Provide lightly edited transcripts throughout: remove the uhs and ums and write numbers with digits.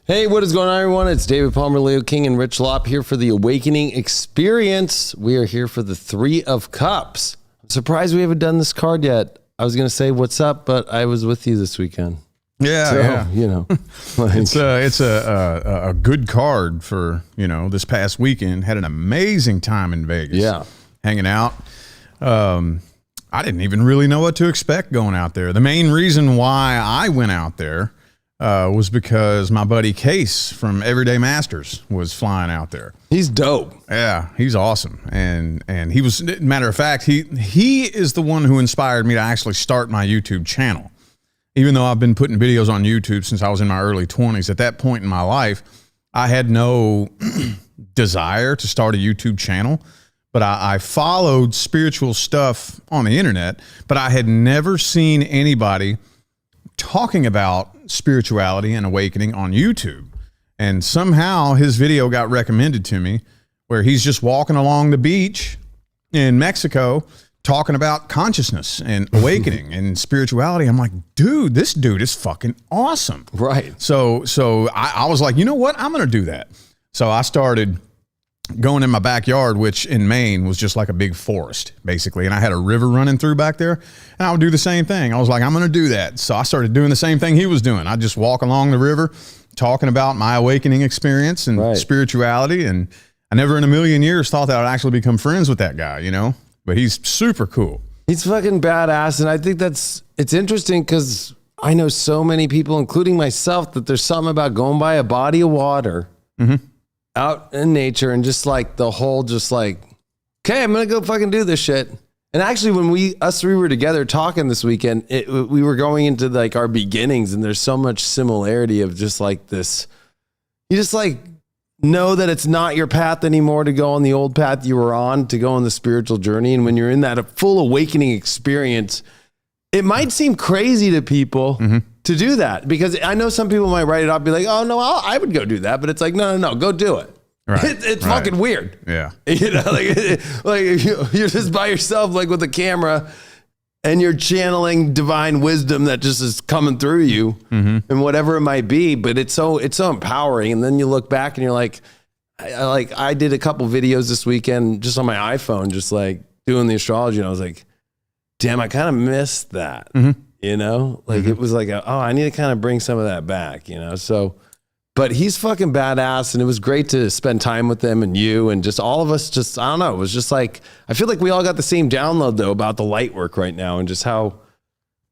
Hey, what is going on, everyone? It's David Palmer, Leo King, and Rich Lopp here for the Awakening Experience. We are here for the Three of Cups. I'm surprised we haven't done this card yet. I was going to say what's up, but I was with you this weekend. Yeah, so, yeah. You know, it's a good card for, this past weekend. Had an amazing time in Vegas. Yeah. Hanging out. I didn't even really know what to expect going out there. The main reason why I went out there was because my buddy Case from Everyday Masters was flying out there. He's dope. Yeah, he's awesome. And he was, matter of fact, he is the one who inspired me to actually start my YouTube channel. Even though I've been putting videos on YouTube since I was in my early 20s, at that point in my life, I had no desire to start a YouTube channel, but I followed spiritual stuff on the internet, but I had never seen anybody talking about spirituality and awakening on YouTube. And somehow his video got recommended to me where he's just walking along the beach in Mexico talking about consciousness and awakening and spirituality. I'm like, dude, this dude is fucking awesome. Right. So I was like, you know what? I'm going to do that. So I started going in my backyard, which in Maine was just like a big forest, basically. And I had a river running through back there, and I would do the same thing. I was like, I'm going to do that. So I started doing the same thing he was doing. I'd just walk along the river, talking about my awakening experience and spirituality. And I never in a million years thought that I'd actually become friends with that guy, but he's super cool. He's fucking badass. And I think it's interesting because I know so many people, including myself, that there's something about going by a body of water, out in nature, and just like the whole, just like, okay, I'm gonna go fucking do this shit. And actually, when us three were together talking this weekend, we were going into like our beginnings, and there's so much similarity of just like this. You just like know that it's not your path anymore to go on the old path you were on, to go on the spiritual journey. And when you're in that full awakening experience, it might seem crazy to people to do that, because I know some people might write it up, be like, oh no, I would go do that. But it's like, no, go do it. Right. It's fucking weird. Yeah. Like you're just by yourself, like with a camera, and you're channeling divine wisdom that just is coming through you and whatever it might be. But it's so empowering. And then you look back and you're like, I did a couple videos this weekend just on my iPhone, just like doing the astrology. And I was like, damn, I kind of missed that, it was like, I need to kind of bring some of that back, so, but he's fucking badass. And it was great to spend time with them and you and just all of us. Just, I don't know. It was just like, I feel like we all got the same download though about the light work right now, and just how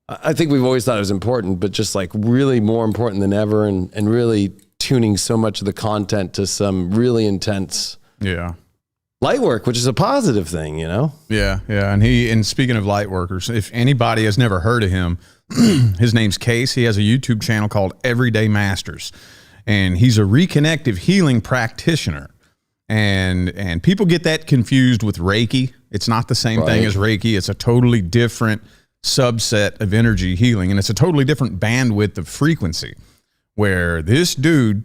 I think we've always thought it was important, but just like really more important than ever, and really tuning so much of the content to some really intense light work, which is a positive thing, Yeah. And speaking of light workers, if anybody has never heard of him, his name's Case. He has a YouTube channel called Everyday Masters, and he's a reconnective healing practitioner. And people get that confused with Reiki. It's not the same thing as Reiki. It's a totally different subset of energy healing, and it's a totally different bandwidth of frequency, where this dude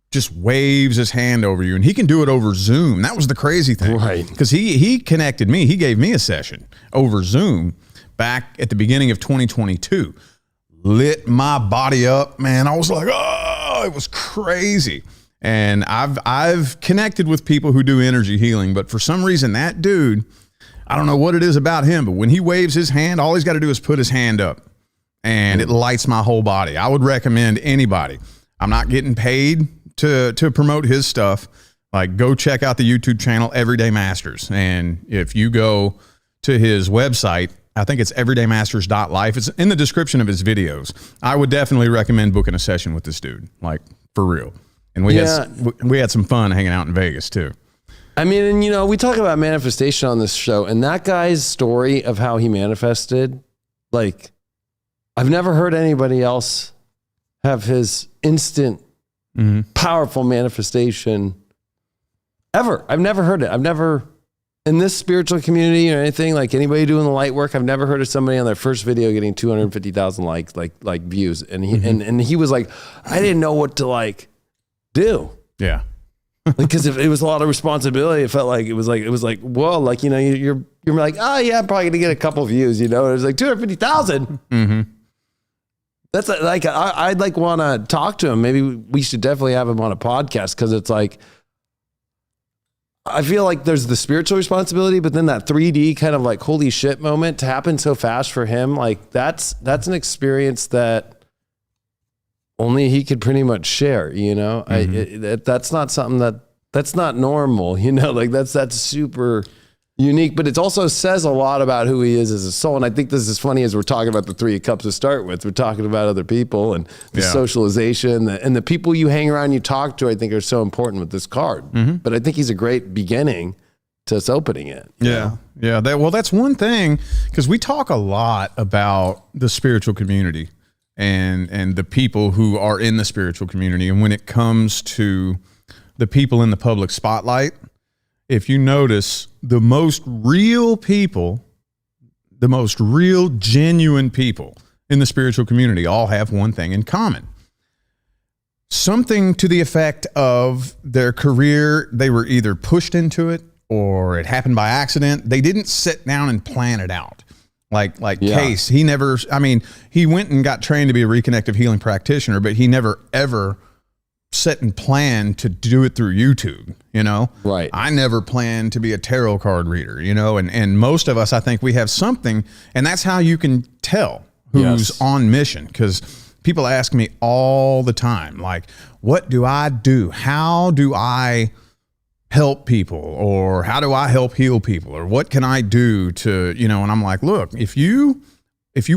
just waves his hand over you, and he can do it over Zoom. That was the crazy thing. Right. Because he connected me. He gave me a session over Zoom back at the beginning of 2022. Lit my body up, man. I was like, oh, it was crazy. And I've connected with people who do energy healing, but for some reason that dude, I don't know what it is about him, but when he waves his hand, all he's got to do is put his hand up, and it lights my whole body. I would recommend anybody. I'm not getting paid to promote his stuff. Like, go check out the YouTube channel Everyday Masters, and if you go to his website, I think it's everydaymasters.life. It's in the description of his videos. I would definitely recommend booking a session with this dude, like for real. And we had some fun hanging out in Vegas too. I mean, and we talk about manifestation on this show, and that guy's story of how he manifested, like, I've never heard anybody else have his instant, powerful manifestation ever. I've never heard it. I've never, in this spiritual community or anything, like anybody doing the light work, I've never heard of somebody on their first video getting 250,000 likes, like views. And he, and he was like, I didn't know what to do. Yeah. Because if it was a lot of responsibility, it felt like it was like, whoa, like, you're like, oh yeah, I'm probably gonna get a couple views, it was like 250,000. That's like, I'd like want to talk to him. Maybe we should definitely have him on a podcast, because it's like, I feel like there's the spiritual responsibility, but then that 3D kind of like holy shit moment to happen so fast for him. Like that's an experience that only he could pretty much share, you know. That's not something that's not normal, you know, like that's super unique, but it also says a lot about who he is as a soul. And I think this is funny, as we're talking about the Three of Cups to start with, we're talking about other people and the socialization and the people you hang around, you talk to, I think are so important with this card. But I think he's a great beginning to us opening it. Yeah. That's one thing, because we talk a lot about the spiritual community and the people who are in the spiritual community. And when it comes to the people in the public spotlight, if you notice, the most real people, the most real, genuine people in the spiritual community all have one thing in common. Something to the effect of their career, they were either pushed into it or it happened by accident. They didn't sit down and plan it out. Like Case, he never, I mean, he went and got trained to be a reconnective healing practitioner, but he never, ever set and planned to do it through YouTube, you know? Right. I never planned to be a tarot card reader, you know? And most of us, I think we have something, and that's how you can tell who's on mission. Because people ask me all the time, like, what do I do? How do I help people? Or how do I help heal people? Or what can I do to, you know? And I'm like, look, if you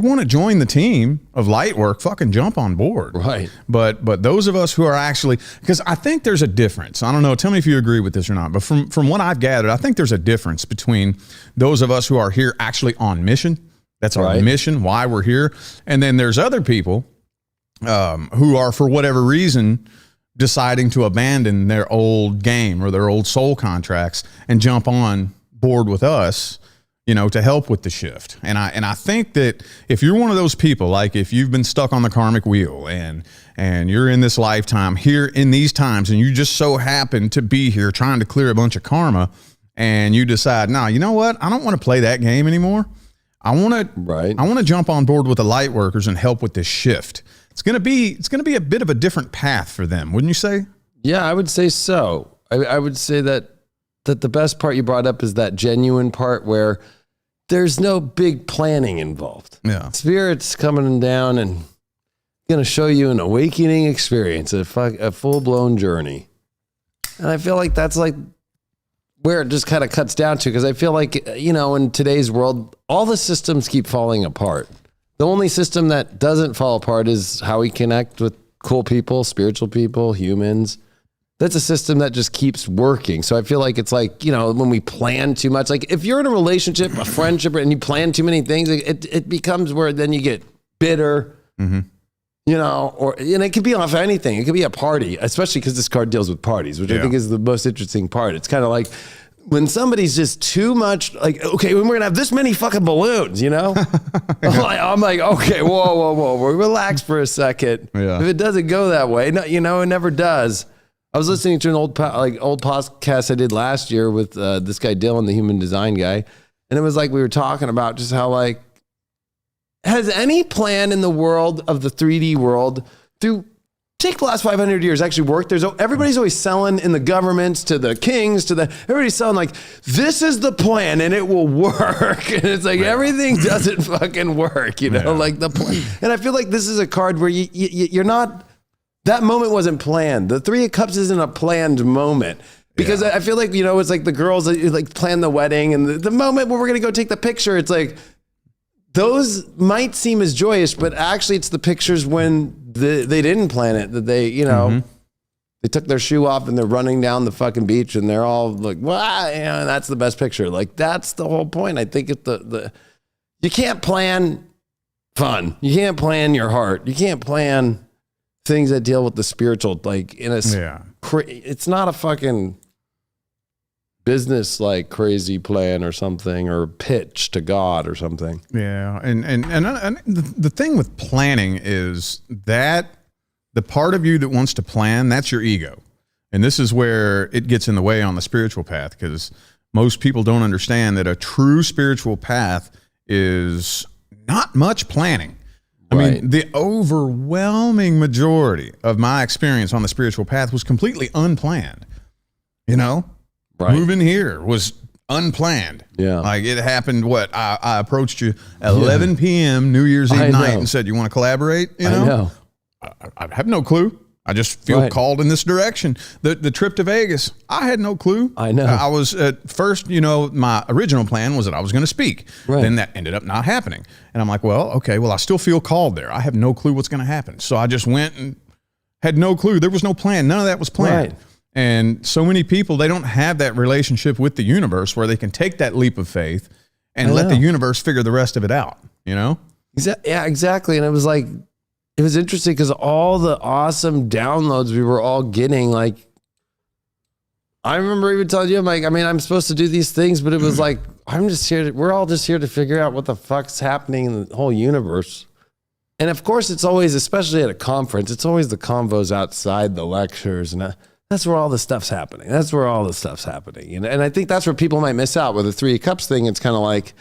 want to join the team of light work, fucking jump on board. Right. But those of us who are actually, because I think there's a difference. I don't know. Tell me if you agree with this or not. But from what I've gathered, I think there's a difference between those of us who are here actually on mission. That's our mission, why we're here. And then there's other people who are, for whatever reason, deciding to abandon their old game or their old soul contracts and jump on board with us, you know, to help with the shift. And I think that if you're one of those people, like if you've been stuck on the karmic wheel and you're in this lifetime here in these times, and you just so happen to be here trying to clear a bunch of karma, and you decide, no, you know what? I don't want to play that game anymore. I want to jump on board with the light workers and help with this shift. It's going to be a bit of a different path for them, wouldn't you say? Yeah, I would say so. I would say that the best part you brought up is that genuine part where there's no big planning involved. Yeah. Spirit's coming down and going to show you an awakening experience, a full-blown journey. And I feel like that's like where it just kind of cuts down to, because I feel like, you know, in today's world, all the systems keep falling apart. The only system that doesn't fall apart is how we connect with cool people, spiritual people, humans. That's a system that just keeps working. So I feel like it's like, you know, when we plan too much, like if you're in a relationship, a friendship, and you plan too many things, it becomes where then you get bitter, you know, and it could be off anything. It could be a party, especially because this card deals with parties, which I think is the most interesting part. It's kind of like when somebody's just too much, like, okay, we're going to have this many fucking balloons, you know? I'm like, okay, whoa, relax for a second. Yeah. If it doesn't go that way, no, you know, it never does. I was listening to an old podcast I did last year with this guy Dylan, the human design guy, and it was like we were talking about just how, like, has any plan in the world of the 3D world take the last 500 years actually worked? Everybody's always selling, in the governments to the kings everybody's selling like, this is the plan and it will work. And it's like everything doesn't fucking work, you know, like the plan. And I feel like this is a card where you're not. That moment wasn't planned. The Three of Cups isn't a planned moment, because I feel like, you know, it's like the girls that like plan the wedding, and the moment where we're going to go take the picture, it's like, those might seem as joyous, but actually it's the pictures when they didn't plan it, that they, you know, they took their shoe off and they're running down the fucking beach and they're all like, wow, you know, and that's the best picture. Like, that's the whole point. I think you can't plan fun. You can't plan your heart. You can't plan things that deal with the spiritual, like it's not a fucking business like crazy plan or something, or pitch to God or something. Yeah, and the thing with planning is that the part of you that wants to plan, that's your ego, and this is where it gets in the way on the spiritual path, because most people don't understand that a true spiritual path is not much planning. I mean, the overwhelming majority of my experience on the spiritual path was completely unplanned. You know, moving here was unplanned. Yeah. Like it happened. I approached you 11 p.m. New Year's Eve night and said, you want to collaborate? You know? I have no clue. I just feel called in this direction. The trip to Vegas, I had no clue. I know. I was at first, my original plan was that I was going to speak. Right. Then that ended up not happening. And I'm like, well, okay, I still feel called there. I have no clue what's going to happen. So I just went and had no clue. There was no plan. None of that was planned. Right. And so many people, they don't have that relationship with the universe where they can take that leap of faith and let the universe figure the rest of it out, Yeah, exactly. And it was like, it was interesting because all the awesome downloads we were all getting, like, I remember even telling you, I'm supposed to do these things, but it was like, we're all just here to figure out what the fuck's happening in the whole universe. And of course, it's always, especially at a conference, it's always the convos outside the lectures. And that's where all the stuff's happening. And I think that's where people might miss out with the Three of Cups thing. It's kind of like,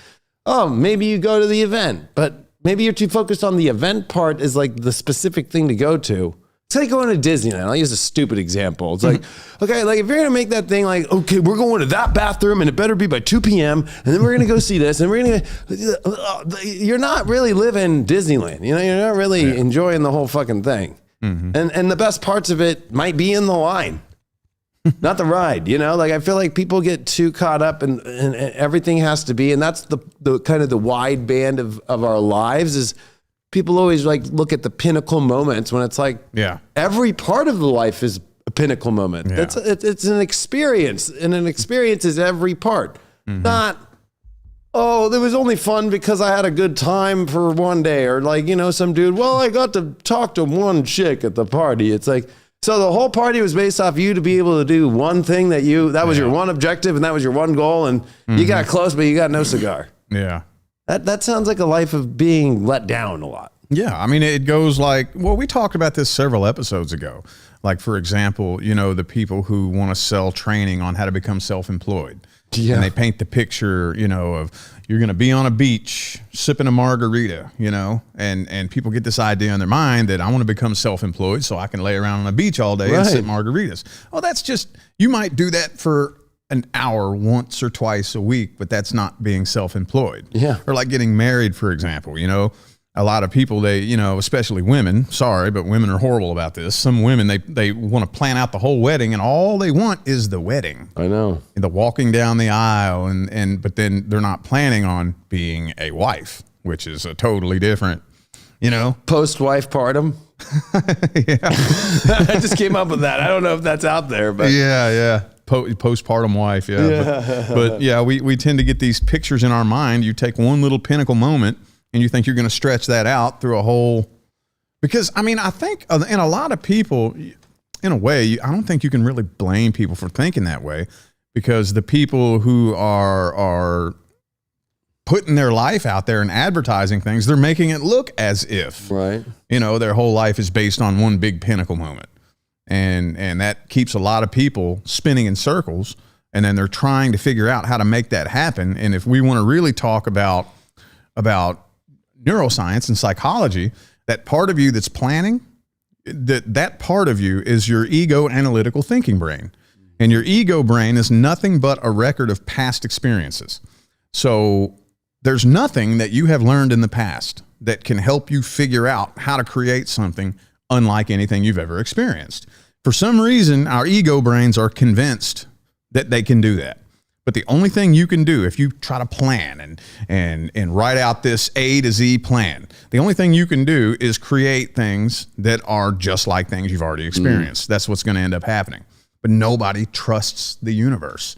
oh, maybe you go to the event, but maybe you're too focused on the event part is like the specific thing to go to. It's like going to Disneyland. I'll use a stupid example. It's like, okay, like if you're going to make that thing like, okay, we're going to that bathroom and it better be by 2 p.m. and then we're going to go see this and you're not really living Disneyland. You're not really enjoying the whole fucking thing. Mm-hmm. And the best parts of it might be in the line, not the ride. Like I feel like people get too caught up and everything has to be, and that's the kind of the wide band of our lives is people always like look at the pinnacle moments when it's like, every part of the life is a pinnacle moment. Yeah. It's an experience, and an experience is every part, not, oh, it was only fun because I had a good time for one day, or like, some dude, well, I got to talk to one chick at the party. It's like, so the whole party was based off you to be able to do one thing that was your one objective and that was your one goal, and you got close, but you got no cigar. Yeah. That sounds like a life of being let down a lot. Yeah. I mean, it goes like, we talked about this several episodes ago. Like, for example, the people who want to sell training on how to become self-employed. Yeah. And they paint the picture, of you're going to be on a beach sipping a margarita, and people get this idea in their mind that I want to become self-employed so I can lay around on a beach all day and sip margaritas. Oh, that's just, you might do that for an hour once or twice a week, but that's not being self-employed. Yeah. Or like getting married, for example, a lot of people, they, especially women, sorry, but women are horrible about this. Some women, they want to plan out the whole wedding and all they want is the wedding. I know. The walking down the aisle but then they're not planning on being a wife, which is a totally different, Post-wife partum. Yeah. I just came up with that. I don't know if that's out there, but. Yeah. Postpartum wife. Yeah. But yeah, we tend to get these pictures in our mind. You take one little pinnacle moment and you think you're going to stretch that out through a whole, because I think in a lot of people, in a way, I don't think you can really blame people for thinking that way, because the people who are putting their life out there and advertising things, they're making it look as if, their whole life is based on one big pinnacle moment. And that keeps a lot of people spinning in circles, and then they're trying to figure out how to make that happen. And if we want to really talk about neuroscience and psychology, that part of you that's planning, that part of you is your ego analytical thinking brain. And your ego brain is nothing but a record of past experiences. So there's nothing that you have learned in the past that can help you figure out how to create something unlike anything you've ever experienced. For some reason, our ego brains are convinced that they can do that. But the only thing you can do, if you try to plan and write out this A to Z plan, the only thing you can do is create things that are just like things you've already experienced. That's what's going to end up happening. But nobody trusts the universe.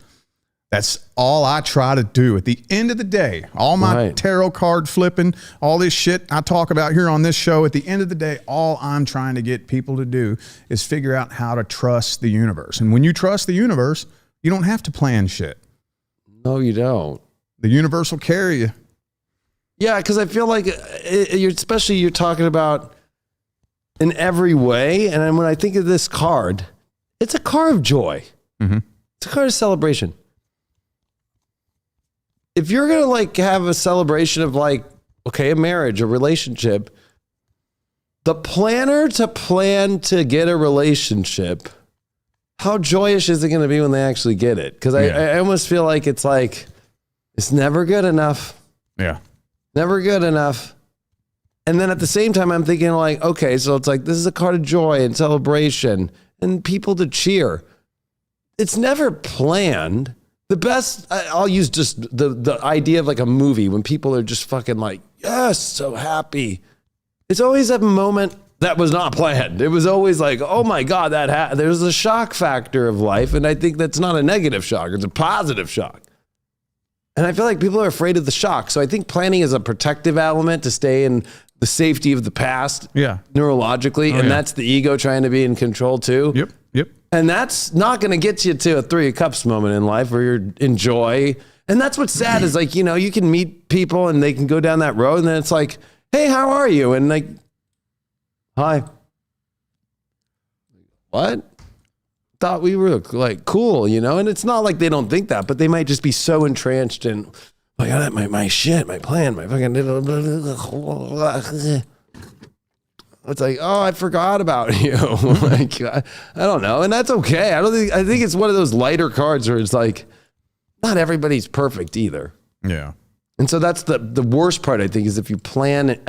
That's all I try to do at the end of the day. All my tarot card flipping, all this shit I talk about here on this show, at the end of the day, all I'm trying to get people to do is figure out how to trust the universe. And when you trust the universe, you don't have to plan shit. No, you don't. The universe will carry you. Yeah, because I feel like you're talking about in every way. And when I think of this card, it's a card of joy. Mm-hmm. It's a card of celebration. If you're going to have a celebration of a marriage, a relationship, the planner to plan to get a relationship, how joyous is it going to be when they actually get it? Because I almost feel like it's never good enough. Yeah. Never good enough. And then at the same time, I'm thinking like, okay, so it's like, this is a card of joy and celebration and people to cheer. It's never planned. The best, I'll use just the idea of like a movie when people are just fucking like, yes, so happy. It's always a moment that was not planned. It was always like, oh my God, there's a shock factor of life. And I think that's not a negative shock. It's a positive shock. And I feel like people are afraid of the shock. So I think planning is a protective element to stay in the safety of the past neurologically. And that's the ego trying to be in control too. Yep. And that's not going to get you to a 3 of Cups moment in life where you're in joy. And that's what's sad is like, you can meet people and they can go down that road and then it's like, hey, how are you? And like, hi. What? Thought we were like cool, and it's not like they don't think that, but they might just be so entrenched in, oh my God, my shit, my plan, my fucking, it's like, oh, I forgot about you. Like, I don't know. And that's okay. I think it's one of those lighter cards where it's like, not everybody's perfect either. Yeah. And so that's the worst part, I think, is if you plan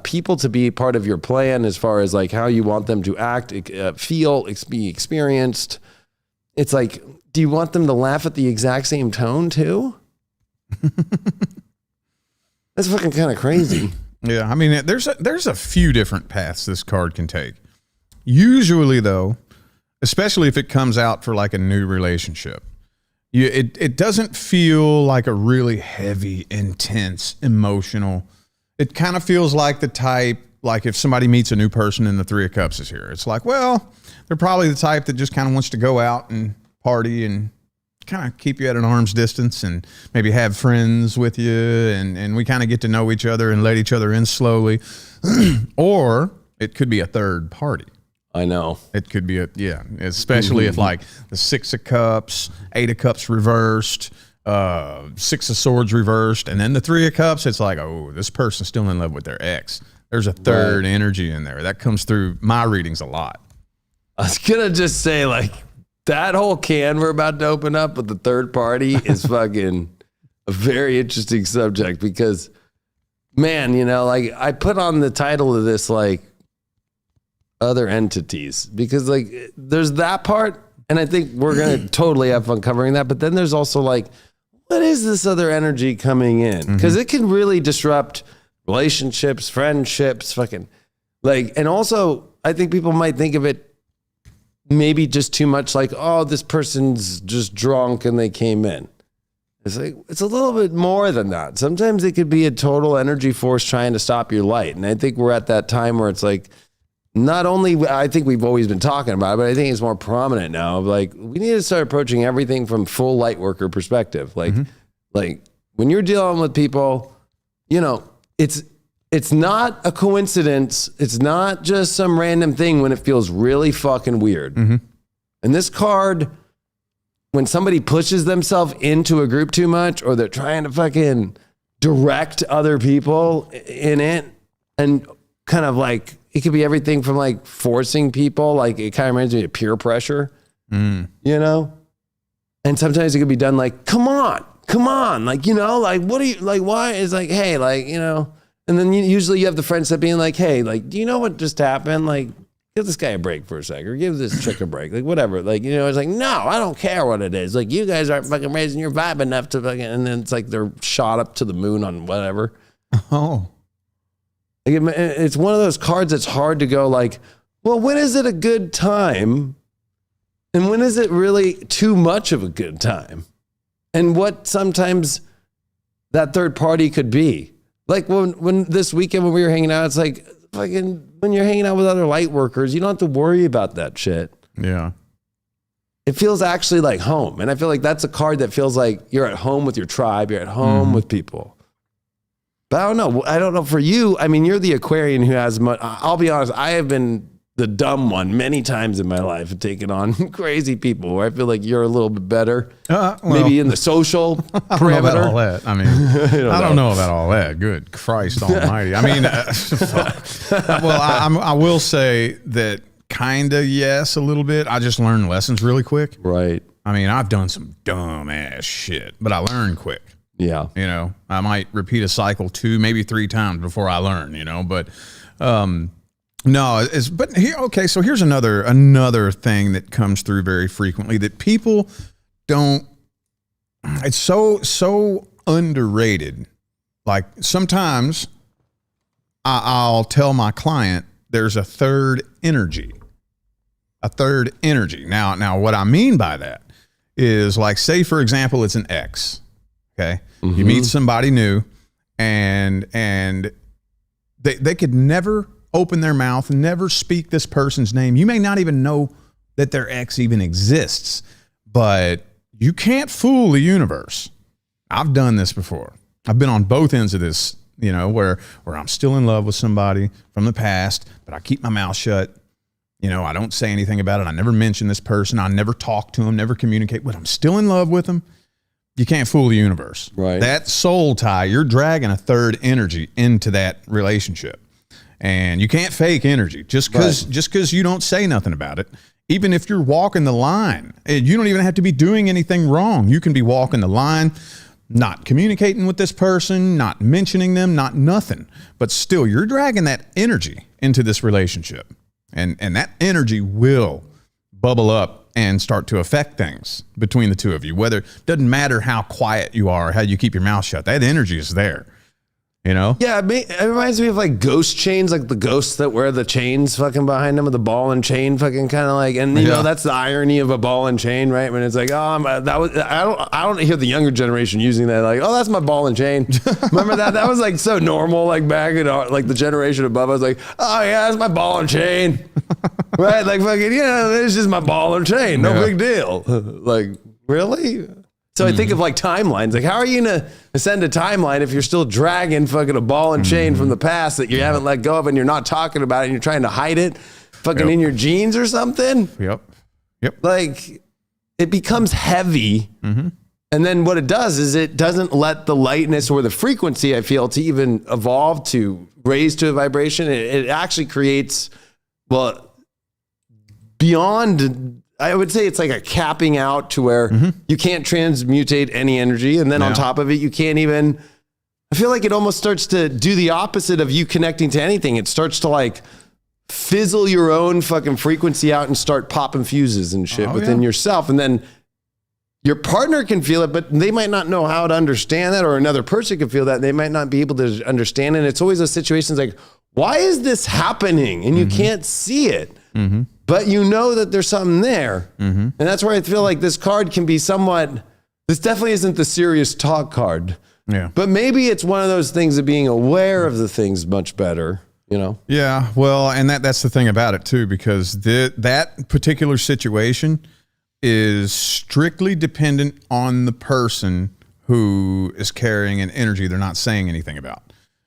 people to be part of your plan as far as like how you want them to act, feel, be experienced. It's like, do you want them to laugh at the exact same tone too? That's fucking kind of crazy. Yeah, I mean, there's a few different paths this card can take. Usually, though, especially if it comes out for like a new relationship, it doesn't feel like a really heavy, intense, emotional. It kind of feels like the type, like if somebody meets a new person and the 3 of Cups is here. It's like, well, they're probably the type that just kind of wants to go out and party and kind of keep you at an arm's distance and maybe have friends with you and we kind of get to know each other and let each other in slowly. Or it could be a third party. I know. It could be especially if like the 6 of Cups, 8 of Cups reversed, 6 of Swords reversed, and then the 3 of Cups, it's like, oh, this person's still in love with their ex. There's a third energy in there. That comes through my readings a lot. I was going to just say like, that whole can we're about to open up with the third party is fucking a very interesting subject because, man, like I put on the title of this like other entities because like there's that part and I think we're going to totally have fun covering that. But then there's also like, what is this other energy coming in? Because it can really disrupt relationships, friendships, fucking like, and also I think people might think of it maybe just too much like, oh, this person's just drunk and they came in. It's like, it's a little bit more than that. Sometimes it could be a total energy force trying to stop your light. And I think we're at that time where it's like, not only, I think we've always been talking about it, but I think it's more prominent now. Like we need to start approaching everything from full light worker perspective. Like when you're dealing with people, it's not a coincidence. It's not just some random thing when it feels really fucking weird. And this card, when somebody pushes themselves into a group too much, or they're trying to fucking direct other people in it, and kind of like, it could be everything from like forcing people, like it kind of reminds me of peer pressure, And sometimes it could be done like, come on, like, like, what are you, like, why? It's like, hey, like, and then usually you have the friends that being like, hey, like, do you know what just happened? Like, give this guy a break for a second, or give this chick a break, like whatever. Like, it's like, no, I don't care what it is. Like, you guys aren't fucking raising your vibe enough to fucking, and then it's like they're shot up to the moon on whatever. Oh. Like it's one of those cards that's hard to go like, well, when is it a good time? And when is it really too much of a good time? And what sometimes that third party could be. Like when this weekend when we were hanging out, it's like fucking when you're hanging out with other light workers, you don't have to worry about that shit. Yeah. It feels actually like home. And I feel like that's a card that feels like you're at home with your tribe, you're at home with people. But I don't know for you. I mean, you're the Aquarian who has much. I'll be honest. I have been the dumb one many times in my life and taken on crazy people where I feel like you're a little bit better. Maybe in the social parameter. I don't know about all that. I mean, I don't know about all that. Good Christ almighty. I mean, well, I will say that kind of, yes, a little bit. I just learned lessons really quick. Right. I mean, I've done some dumb ass shit, but I learned quick. Yeah. You know, I might repeat a cycle 2, maybe 3 times before I learn, you know, but, no, but here, okay. So here's another thing that comes through very frequently that people don't, it's so underrated. Like sometimes I'll tell my client there's a third energy. Now what I mean by that is, like, say for example, it's an ex. Okay. You meet somebody new and they could never open their mouth, never speak this person's name. You may not even know that their ex even exists, but you can't fool the universe. I've done this before. I've been on both ends of this, you know, where I'm still in love with somebody from the past, but I keep my mouth shut. You know, I don't say anything about it. I never mention this person. I never talk to them, never communicate, but I'm still in love with them. You can't fool the universe. Right. That soul tie, you're dragging a third energy into that relationship. And you can't fake energy just because you don't say nothing about it. Even if you're walking the line, you don't even have to be doing anything wrong. You can be walking the line, not communicating with this person, not mentioning them, not nothing. But still, you're dragging that energy into this relationship. And that energy will bubble up and start to affect things between the two of you. Whether, doesn't matter how quiet you are, how you keep your mouth shut, that energy is there. You know? Yeah, it reminds me of like ghost chains, like the ghosts that wear the chains fucking behind them with the ball and chain fucking kind of like, and you know, that's the irony of a ball and chain, right? When it's like, I don't hear the younger generation using that, like, oh, that's my ball and chain. Remember that? That was like so normal, like back in like the generation above. I was like, oh yeah, that's my ball and chain. Right? Like fucking, yeah, it's just my ball and chain. No big deal. Like, really? So I think of like timelines. Like, how are you going to ascend a timeline if you're still dragging fucking a ball and chain from the past that you haven't let go of and you're not talking about it and you're trying to hide it fucking in your jeans or something? Yep. Like, it becomes heavy. And then what it does is it doesn't let the lightness or the frequency, I feel, to even evolve to raise to a vibration. It actually creates, well, beyond, I would say it's like a capping out to where you can't transmutate any energy. And then on top of it, you can't even, I feel like it almost starts to do the opposite of you connecting to anything. It starts to like fizzle your own fucking frequency out and start popping fuses and shit within yourself. And then your partner can feel it, but they might not know how to understand that, or another person can feel that and they might not be able to understand it. And it's always those situations like, why is this happening? And you can't see it. But you know that there's something there. And that's where I feel like this card can be somewhat, this definitely isn't the serious talk card. Yeah. But maybe it's one of those things of being aware of the things much better, you know? Yeah, well, and that's the thing about it too, because that particular situation is strictly dependent on the person who is carrying an energy they're not saying anything about.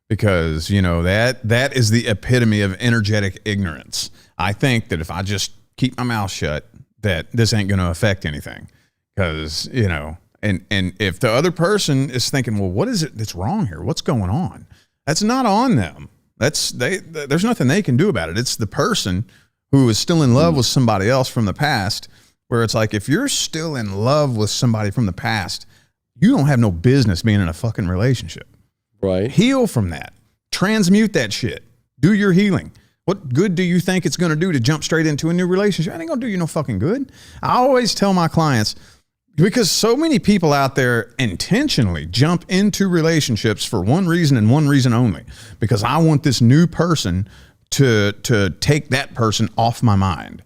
Because, you know, that is the epitome of energetic ignorance. I think that if I just keep my mouth shut, that this ain't going to affect anything. Because, you know, and if the other person is thinking, well, what is it that's wrong here? What's going on? That's not on them. There's nothing they can do about it. It's the person who is still in love with somebody else from the past, where it's like, if you're still in love with somebody from the past, you don't have no business being in a fucking relationship. Right. Heal from that. Transmute that shit. Do your healing. What good do you think it's going to do to jump straight into a new relationship? It ain't going to do you no fucking good. I always tell my clients, because so many people out there intentionally jump into relationships for one reason and one reason only, because I want this new person to take that person off my mind.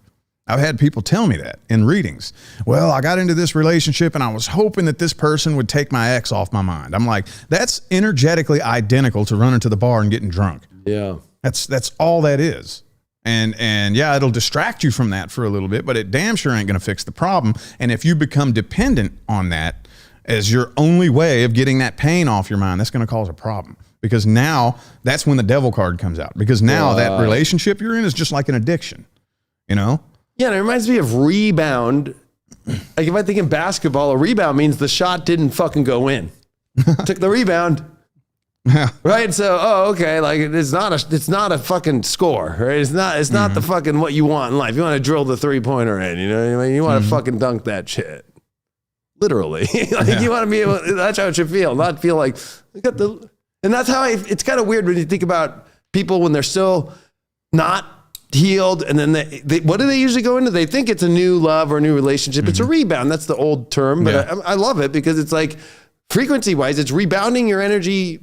I've had people tell me that in readings. Well, I got into this relationship and I was hoping that this person would take my ex off my mind. I'm like, that's energetically identical to running to the bar and getting drunk. Yeah. That's all that is. And yeah, it'll distract you from that for a little bit, but it damn sure ain't going to fix the problem. And if you become dependent on that as your only way of getting that pain off your mind, that's going to cause a problem. Because now that's when the devil card comes out. Because now that relationship you're in is just like an addiction. you know? Yeah, and it reminds me of rebound. Like if I think in basketball, a rebound means the shot didn't fucking go in. Took the rebound. Yeah. Right. So, okay. Like it's not a fucking score, right? It's not the fucking what you want in life. You want to drill the 3-pointer in, you know what I mean? You want to fucking dunk that shit. Literally. You want to be able, that's how it should feel. Not feel like, and that's how it's kind of weird when you think about people when they're still not healed. And then they what do they usually go into? They think it's a new love or a new relationship. It's a rebound. That's the old term, but I love it because it's like frequency wise, it's rebounding your energy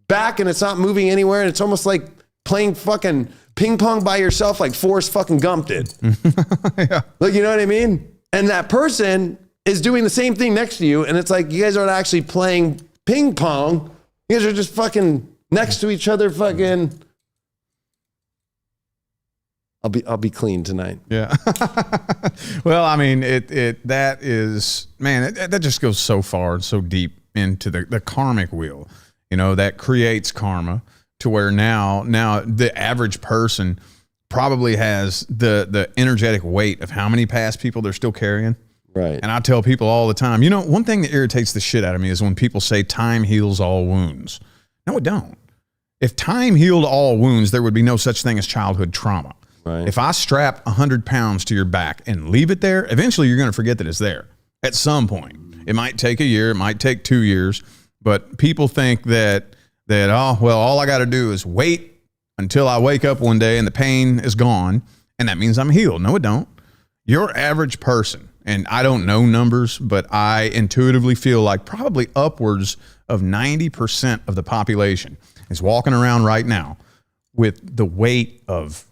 back and it's not moving anywhere. And it's almost like playing fucking ping pong by yourself, like Forrest fucking Gump did. Yeah. Like, you know what I mean? And that person is doing the same thing next to you. And it's like, you guys aren't actually playing ping pong. You guys are just fucking next to each other. Fucking, I'll be clean tonight. Yeah. Well, I mean, that is, man, that just goes so far and so deep into the karmic wheel. You know, that creates karma to where now the average person probably has the energetic weight of how many past people they're still carrying. Right. And I tell people all the time, you know, one thing that irritates the shit out of me is when people say time heals all wounds. No, it don't. If time healed all wounds, there would be no such thing as childhood trauma. Right. If I strap 100 pounds to your back and leave it there, eventually you're going to forget that it's there at some point. It might take a year. It might take 2 years. But people think that oh, well, all I got to do is wait until I wake up one day and the pain is gone, and that means I'm healed. No, it don't. Your average person, and I don't know numbers, but I intuitively feel like probably upwards of 90% of the population is walking around right now with the weight of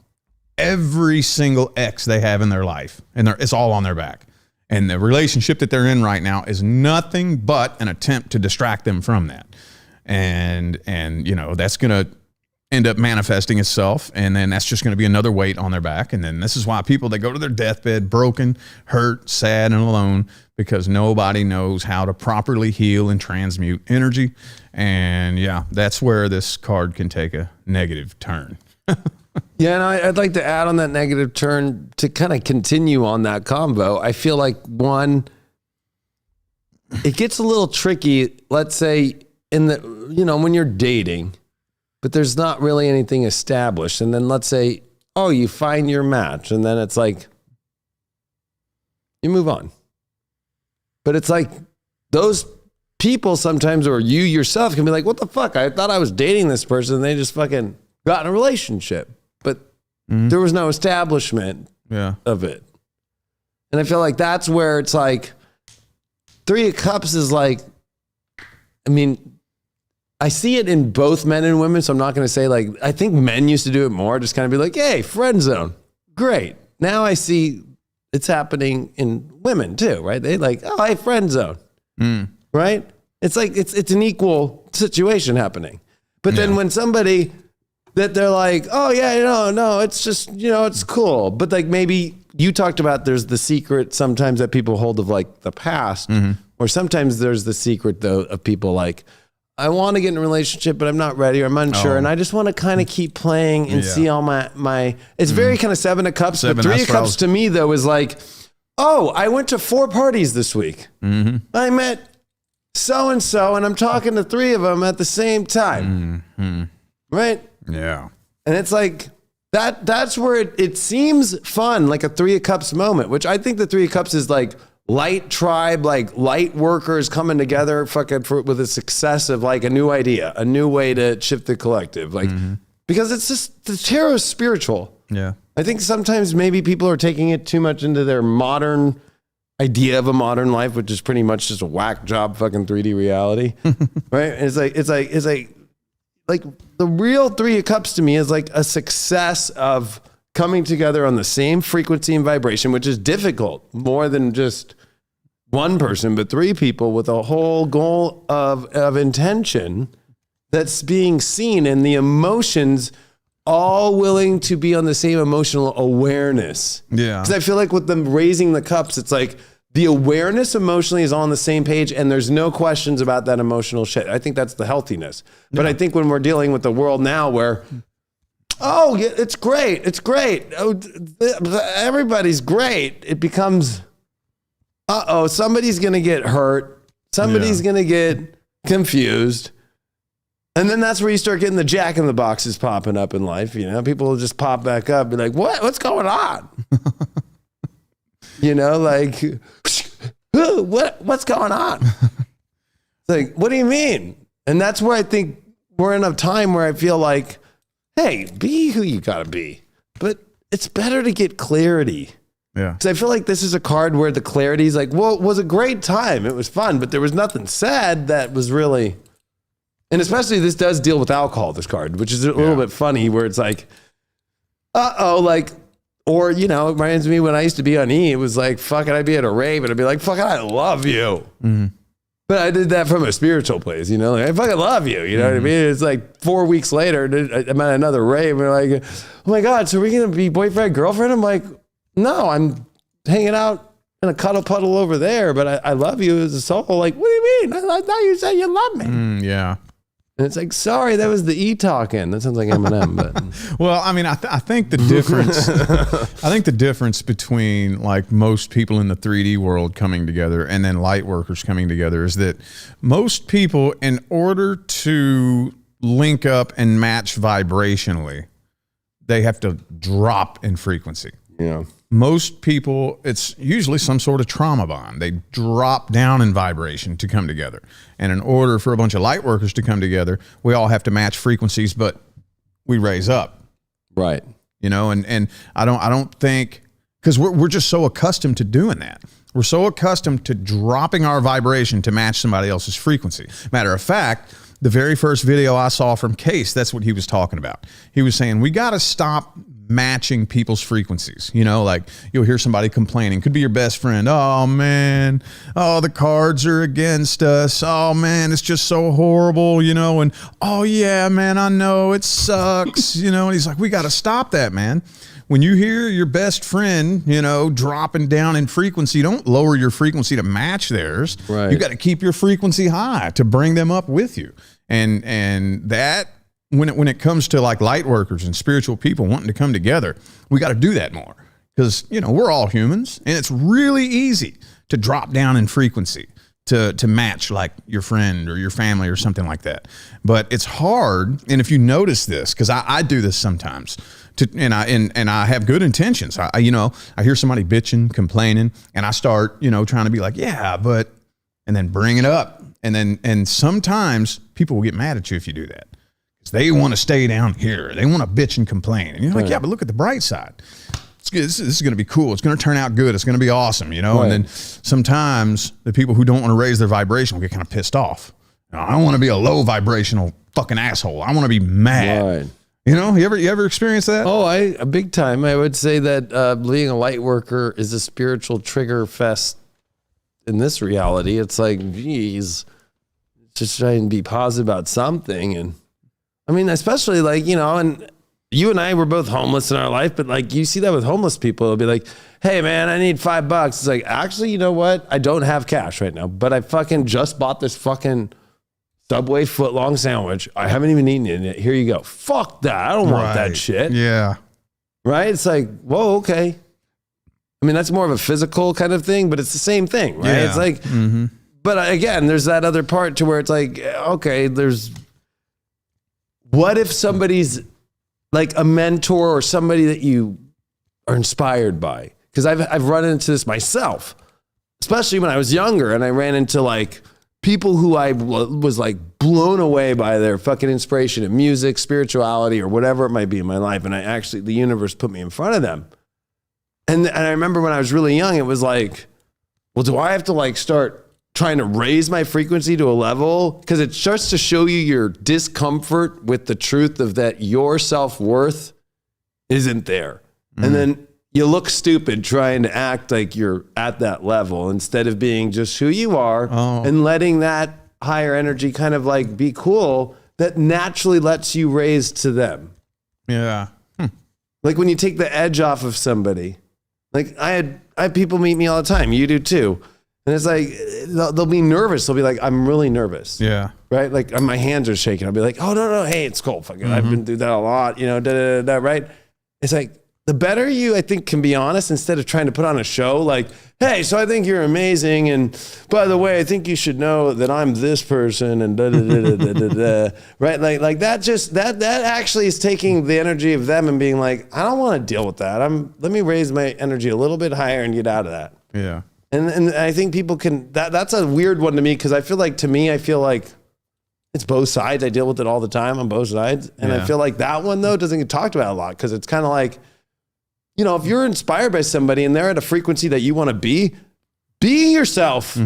every single ex they have in their life, and it's all on their back. And the relationship that they're in right now is nothing but an attempt to distract them from that. And you know, that's going to end up manifesting itself. And then that's just going to be another weight on their back. And then this is why people, they go to their deathbed broken, hurt, sad, and alone, because nobody knows how to properly heal and transmute energy. And yeah, that's where this card can take a negative turn. Yeah, and I'd like to add on that negative turn to kind of continue on that combo. I feel like one, it gets a little tricky, let's say when you're dating, but there's not really anything established. And then let's say, oh, you find your match, and then it's like, you move on. But it's like those people sometimes, or you yourself can be like, what the fuck? I thought I was dating this person, and they just fucking got in a relationship. But there was no establishment of it. And I feel like that's where it's like 3 of Cups is like, I mean, I see it in both men and women. So I'm not going to say like, I think men used to do it more. Just kind of be like, hey, friend zone. Great. Now I see it's happening in women too, right? They like, oh, hey, friend zone. Right? It's like, it's an equal situation happening. But then when somebody that they're like, oh yeah, no, it's just, it's cool. But like maybe you talked about there's the secret sometimes that people hold of like the past, or sometimes there's the secret though of people like, I want to get in a relationship, but I'm not ready or I'm unsure. And I just want to kind of keep playing and see all my it's very kind of 7 of Cups, but 3 of Cups to me though is like, oh, I went to 4 parties this week. I met so-and-so and I'm talking to 3 of them at the same time. Right? Yeah. And it's like, that's where it seems fun, like a 3 of Cups moment, which I think the 3 of Cups is like light tribe, like light workers coming together with a success of like a new idea, a new way to shift the collective. Like, because it's just, the tarot is spiritual. Yeah. I think sometimes maybe people are taking it too much into their modern idea of a modern life, which is pretty much just a whack job fucking 3D reality. Right? It's like the real 3 of Cups to me is like a success of coming together on the same frequency and vibration, which is difficult more than just one person, but 3 people with a whole goal of intention that's being seen, and the emotions all willing to be on the same emotional awareness. Yeah. Because I feel like with them raising the cups, it's like the awareness emotionally is on the same page and there's no questions about that emotional shit. I think that's the healthiness. But I think when we're dealing with the world now where oh, yeah, it's great. It's great. Oh, everybody's great. It becomes, somebody's going to get hurt. Somebody's going to get confused. And then that's where you start getting the jack in the boxes popping up in life. You know, people will just pop back up and be like, what's going on? You know, like, what's going on? It's like, what do you mean? And that's where I think we're in a time where I feel like, hey, be who you gotta be. But it's better to get clarity. Yeah. Because I feel like this is a card where the clarity is like, well, it was a great time. It was fun, but there was nothing said that was really, and especially this does deal with alcohol, this card, which is a little bit funny where it's like, like, or, you know, it reminds me when I used to be on E, it was like, fucking, I'd be at a rave and I'd be like, fucking, I love you. Mm-hmm. But I did that from a spiritual place, you know, like, I fucking love you. You know what I mean? It's like 4 weeks later, I'm at another rave and they're like, oh my God, so we're going to be boyfriend, girlfriend? I'm like, no, I'm hanging out in a cuddle puddle over there, but I love you as a soul. Like, what do you mean? I thought you said you love me. Yeah. And it's like, sorry, that was the E talking. That sounds like Eminem, but well, I mean, I think the difference, I think the difference between like most people in the 3D world coming together and then light workers coming together is that most people, in order to link up and match vibrationally, they have to drop in frequency. Yeah. Most people, it's usually some sort of trauma bond. They drop down in vibration to come together. And in order for a bunch of light workers to come together, we all have to match frequencies, but we raise up. Right. You know, and I don't think, because we're just so accustomed to doing that. We're so accustomed to dropping our vibration to match somebody else's frequency. Matter of fact, the very first video I saw from Case, that's what he was talking about. He was saying, we got to stop matching people's frequencies. You know, like you'll hear somebody complaining, could be your best friend. Oh man, oh, the cards are against us. Oh man, it's just so horrible, you know, and oh yeah, man, I know it sucks, you know, and he's like, we got to stop that, man. When you hear your best friend, you know, dropping down in frequency, don't lower your frequency to match theirs. Right. You got to keep your frequency high to bring them up with you. And that, when it comes to like light workers and spiritual people wanting to come together, we got to do that more because, you know, we're all humans and it's really easy to drop down in frequency to match like your friend or your family or something like that. But it's hard. And if you notice this, because I do this sometimes, and I have good intentions. I hear somebody bitching, complaining, and I start, you know, trying to be like, yeah, but, and then bring it up. And sometimes people will get mad at you if you do that. They want to stay down here. They want to bitch and complain. And you're like, yeah, but look at the bright side. This is going to be cool. It's going to turn out good. It's going to be awesome, you know? Right. And then sometimes the people who don't want to raise their vibration will get kind of pissed off. I don't want to be a low vibrational fucking asshole. I want to be mad. Right. You know, you ever experienced that? Oh, a big time. I would say that being a light worker is a spiritual trigger fest in this reality. It's like, geez, just try and be positive about something. And I mean, especially like, you know, and you and I were both homeless in our life, but like you see that with homeless people, it'll be like, hey man, I need $5. It's like, actually, you know what? I don't have cash right now, but I fucking just bought this fucking Subway footlong sandwich. I haven't even eaten it. Here you go. Fuck that. I don't want that shit. Yeah. Right? It's like, whoa, okay. I mean, that's more of a physical kind of thing, but it's the same thing, right? Yeah. It's like, but again, there's that other part to where it's like, okay, what if somebody's like a mentor or somebody that you are inspired by? Because I've run into this myself, especially when I was younger, and I ran into like people who I was like blown away by their fucking inspiration in music, spirituality, or whatever it might be in my life. And the universe put me in front of them. And I remember when I was really young, it was like, well, do I have to like start trying to raise my frequency to a level? Because it starts to show you your discomfort with the truth of that your self-worth isn't there. And then you look stupid trying to act like you're at that level instead of being just who you are and letting that higher energy kind of like be cool that naturally lets you raise to them. Yeah. Like when you take the edge off of somebody. Like I had people meet me all the time. You do too. And it's like, they'll be nervous. They'll be like, I'm really nervous. Yeah. Right? Like my hands are shaking. I'll be like, oh, no, hey, it's cold. Fucking, I've been through that a lot, you know, right? It's like, the better you, I think, can be honest instead of trying to put on a show like, hey, so I think you're amazing. And by the way, I think you should know that I'm this person and right? Like that just, that actually is taking the energy of them and being like, I don't want to deal with that. Let me raise my energy a little bit higher and get out of that. Yeah. And I think people can, that's a weird one to me because I feel like it's both sides. I deal with it all the time on both sides. And I feel like that one, though, doesn't get talked about a lot because it's kind of like, you know, if you're inspired by somebody and they're at a frequency that you want to be yourself.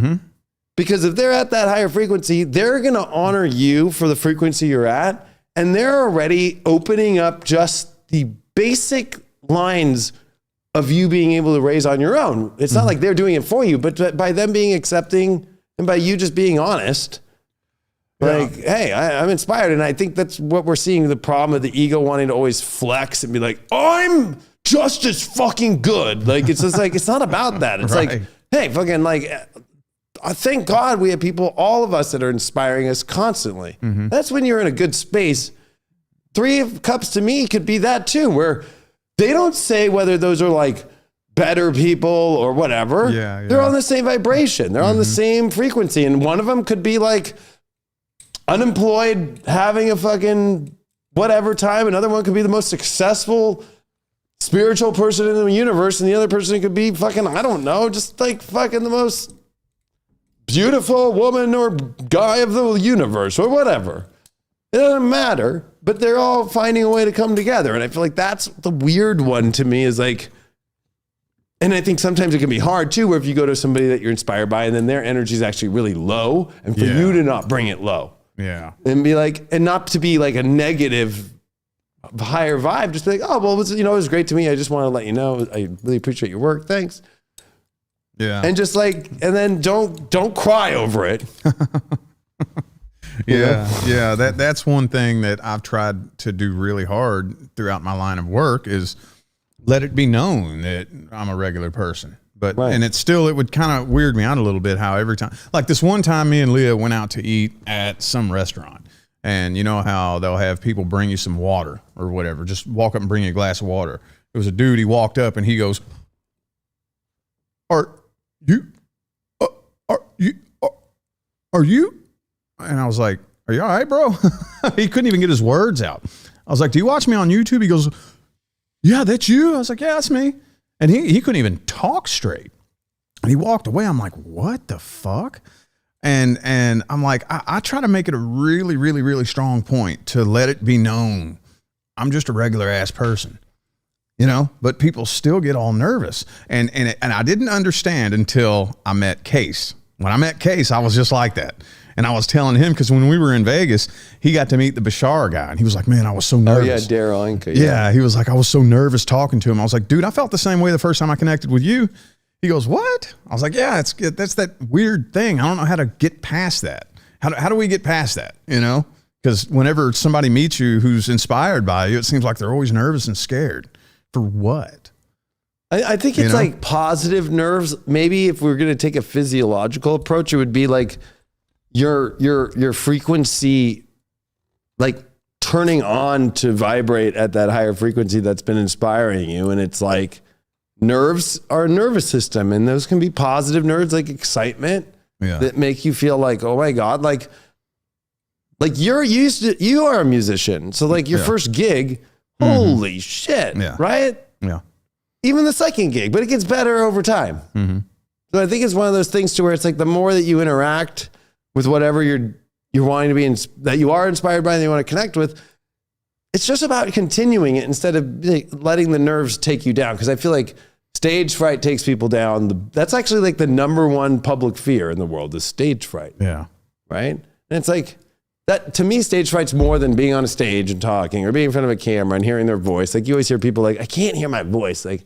Because if they're at that higher frequency, they're going to honor you for the frequency you're at. And they're already opening up just the basic lines of you being able to raise on your own. It's not like they're doing it for you, but by them being accepting and by you just being honest, like, hey, I'm inspired. And I think that's what we're seeing, the problem of the ego wanting to always flex and be like, I'm just as fucking good. Like, it's just like, it's not about that. It's like, hey, fucking like, thank God we have people, all of us that are inspiring us constantly. That's when you're in a good space. 3 of Cups to me could be that too, where they don't say whether those are like better people or whatever. They're on the same vibration. They're on the same frequency. And one of them could be like unemployed, having a fucking whatever time. Another one could be the most successful spiritual person in the universe. And the other person could be fucking, I don't know, just like fucking the most beautiful woman or guy of the universe or whatever. It doesn't matter, but they're all finding a way to come together. And I feel like that's the weird one to me is like, and I think sometimes it can be hard too, where if you go to somebody that you're inspired by and then their energy is actually really low and for you to not bring it low. And be like, and not to be like a negative higher vibe, just be like, oh, well, it was great to me. I just want to let you know, I really appreciate your work. Thanks. And just like, and then don't cry over it. That's one thing that I've tried to do really hard throughout my line of work is let it be known that I'm a regular person. But and it would kind of weird me out a little bit how every time, like this one time me and Leah went out to eat at some restaurant, and you know how they'll have people bring you some water or whatever, just walk up and bring you a glass of water. It was a dude, he walked up and he goes, are you and I was like, are you all right, bro? He couldn't even get his words out. I was like, do you watch me on YouTube? He goes, yeah, that's you. I was like, yeah, that's me. And he couldn't even talk straight. And he walked away. I'm like, what the fuck? And I'm like, I try to make it a really, really, really strong point to let it be known I'm just a regular ass person, you know, but people still get all nervous. And I didn't understand until I met Case. When I met Case, I was just like that. And I was telling him, because when we were in Vegas, he got to meet the Bashar guy. And he was like, man, I was so nervous. Oh, yeah, Daryl Inca. Yeah, he was like, I was so nervous talking to him. I was like, dude, I felt the same way the first time I connected with you. He goes, what? I was like, yeah, that's that weird thing. I don't know how to get past that. How do we get past that, you know? Because whenever somebody meets you who's inspired by you, it seems like they're always nervous and scared. For what? I think it's like positive nerves. Maybe if we're going to take a physiological approach, it would be like your frequency, like turning on to vibrate at that higher frequency that's been inspiring you. And it's like nerves are a nervous system, and those can be positive nerves, like excitement that make you feel like, oh my God, like you are a musician. So like your first gig, holy shit, right? Yeah. Even the second gig, but it gets better over time. So I think it's one of those things to where it's like the more that you interact with whatever you're wanting to be, that you are inspired by and you want to connect with, it's just about continuing it instead of letting the nerves take you down. Because I feel like stage fright takes people down. That's actually like the number one public fear in the world is stage fright. Yeah. Right? And it's like, that to me, stage fright's more than being on a stage and talking or being in front of a camera and hearing their voice. Like you always hear people like, I can't hear my voice. Like,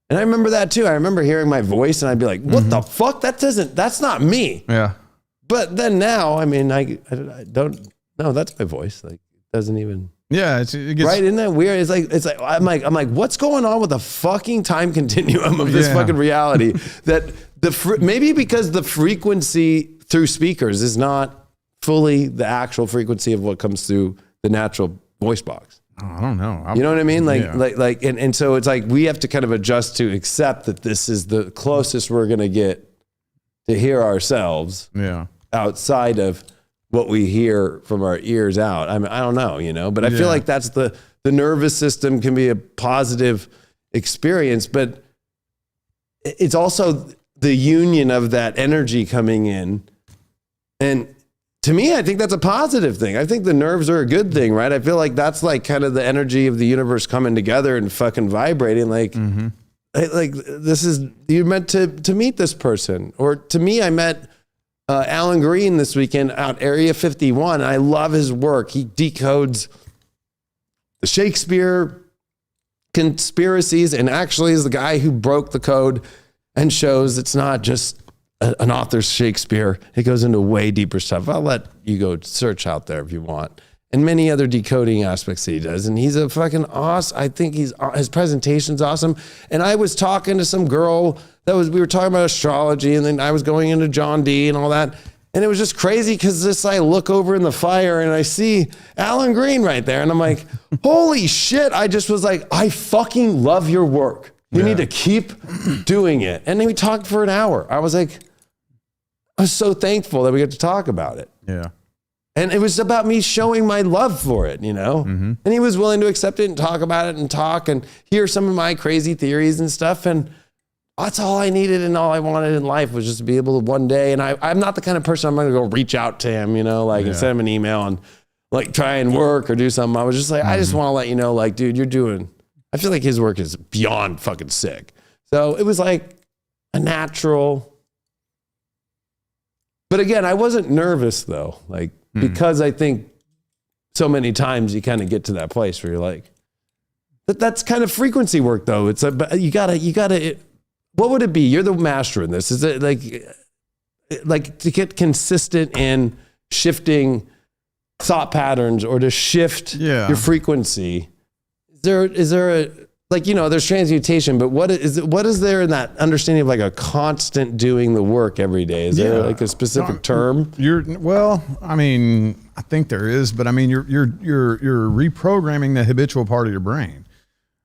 and I remember that too. I remember hearing my voice and I'd be like, what the fuck? That's not me. Yeah. But then now, I mean, I don't know. That's my voice. Like, it doesn't even. Yeah, it gets right. Isn't that weird? It's like I'm like, what's going on with the fucking time continuum of this fucking reality that maybe because the frequency through speakers is not fully the actual frequency of what comes through the natural voice box. Oh, I don't know. You know what I mean? And so it's like we have to kind of adjust to accept that this is the closest we're going to get to hear ourselves outside of what we hear from our ears out. I mean, I don't know, but I feel like that's the nervous system can be a positive experience, but it's also the union of that energy coming in. And to me, I think that's a positive thing. I think the nerves are a good thing, right? I feel like that's like kind of the energy of the universe coming together and fucking vibrating. Like, like this is, you're meant to meet this person. Or to me, I met Alan Green this weekend out Area 51. And I love his work. He decodes the Shakespeare conspiracies and actually is the guy who broke the code and shows it's not just an author's Shakespeare. It goes into way deeper stuff. I'll let you go search out there if you want. And many other decoding aspects that he does. And he's a fucking awesome. I think his presentation's awesome. And I was talking to some girl we were talking about astrology, and then I was going into John Dee and all that. And it was just crazy because I look over in the fire and I see Alan Green right there. And I'm like, holy shit. I just was like, I fucking love your work. You need to keep doing it. And then we talked for an hour. I was so thankful that we got to talk about it. Yeah. And it was about me showing my love for it, And he was willing to accept it and talk about it and talk and hear some of my crazy theories and stuff. And that's all I needed and all I wanted in life was just to be able to one day. And I'm not the kind of person I'm going to go reach out to him, and send him an email and like try and work or do something. I was just like, I just want to let you know, like, dude, I feel like his work is beyond fucking sick. So it was like a natural. But again, I wasn't nervous though, because I think so many times you kind of get to that place where you're like, that's kind of frequency work though. It's you gotta. What would it be? You're the master in this. Is it like to get consistent in shifting thought patterns or to shift your frequency? Is there a there's transmutation, but what is there in that understanding of like a constant doing the work every day? Is there like a specific term? I think there is, but you're reprogramming the habitual part of your brain.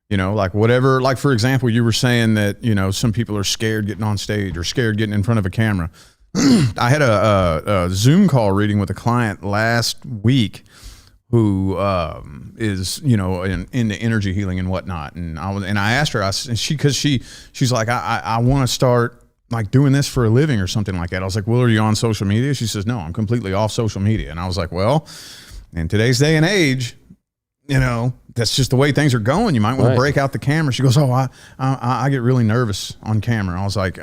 Like whatever, like for example, you were saying that, some people are scared getting on stage or scared getting in front of a camera. I had a Zoom call reading with a client last week who is, into energy healing and whatnot. And I asked her, she's like, I want to start like doing this for a living or something like that. I was like, well, are you on social media? She says, no, I'm completely off social media. And I was like, well, in today's day and age, that's just the way things are going. You might want to break out the camera. She goes, oh, I get really nervous on camera. I was like,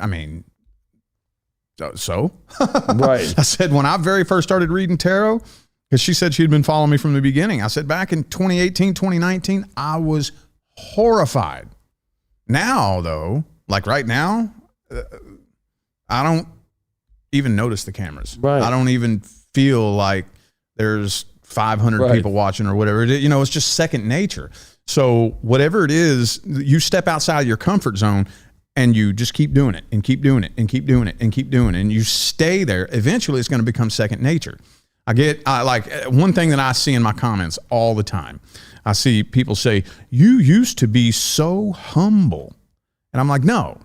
so? Right. I said, when I very first started reading tarot, because she said she'd been following me from the beginning. I said, back in 2018, 2019, I was horrified. Now, though, like right now, I don't even notice the cameras. Right. I don't even feel like there's 500 people watching or whatever. It's just second nature. So whatever it is, you step outside your comfort zone and you just keep doing it and keep doing it and keep doing it and keep doing it. And you stay there. Eventually it's going to become second nature. Like one thing that I see in my comments all the time, I see people say, you used to be so humble. And I'm like, no,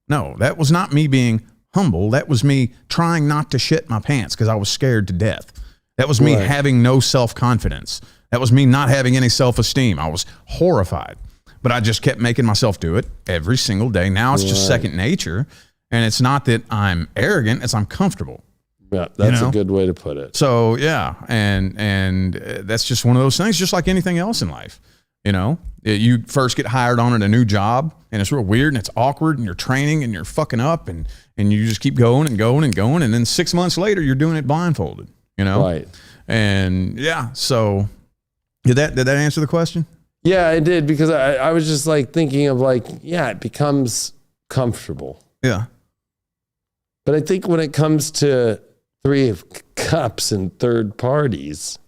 that was not me being humble. That was me trying not to shit my pants because I was scared to death. That was me having no self-confidence. That was me not having any self-esteem. I was horrified, but I just kept making myself do it every single day. Now it's just second nature. And it's not that I'm arrogant, it's I'm comfortable. Yeah, that's a good way to put it. So yeah, and that's just one of those things, just like anything else in life. You first get hired on at a new job, and it's real weird, and it's awkward, and you're training, and you're fucking up, and you just keep going and going and going, and then 6 months later, you're doing it blindfolded. Right. And yeah, so did that answer the question? Yeah, it did, because I was just like thinking of like, it becomes comfortable. Yeah. But I think when it comes to Three of Cups and third parties,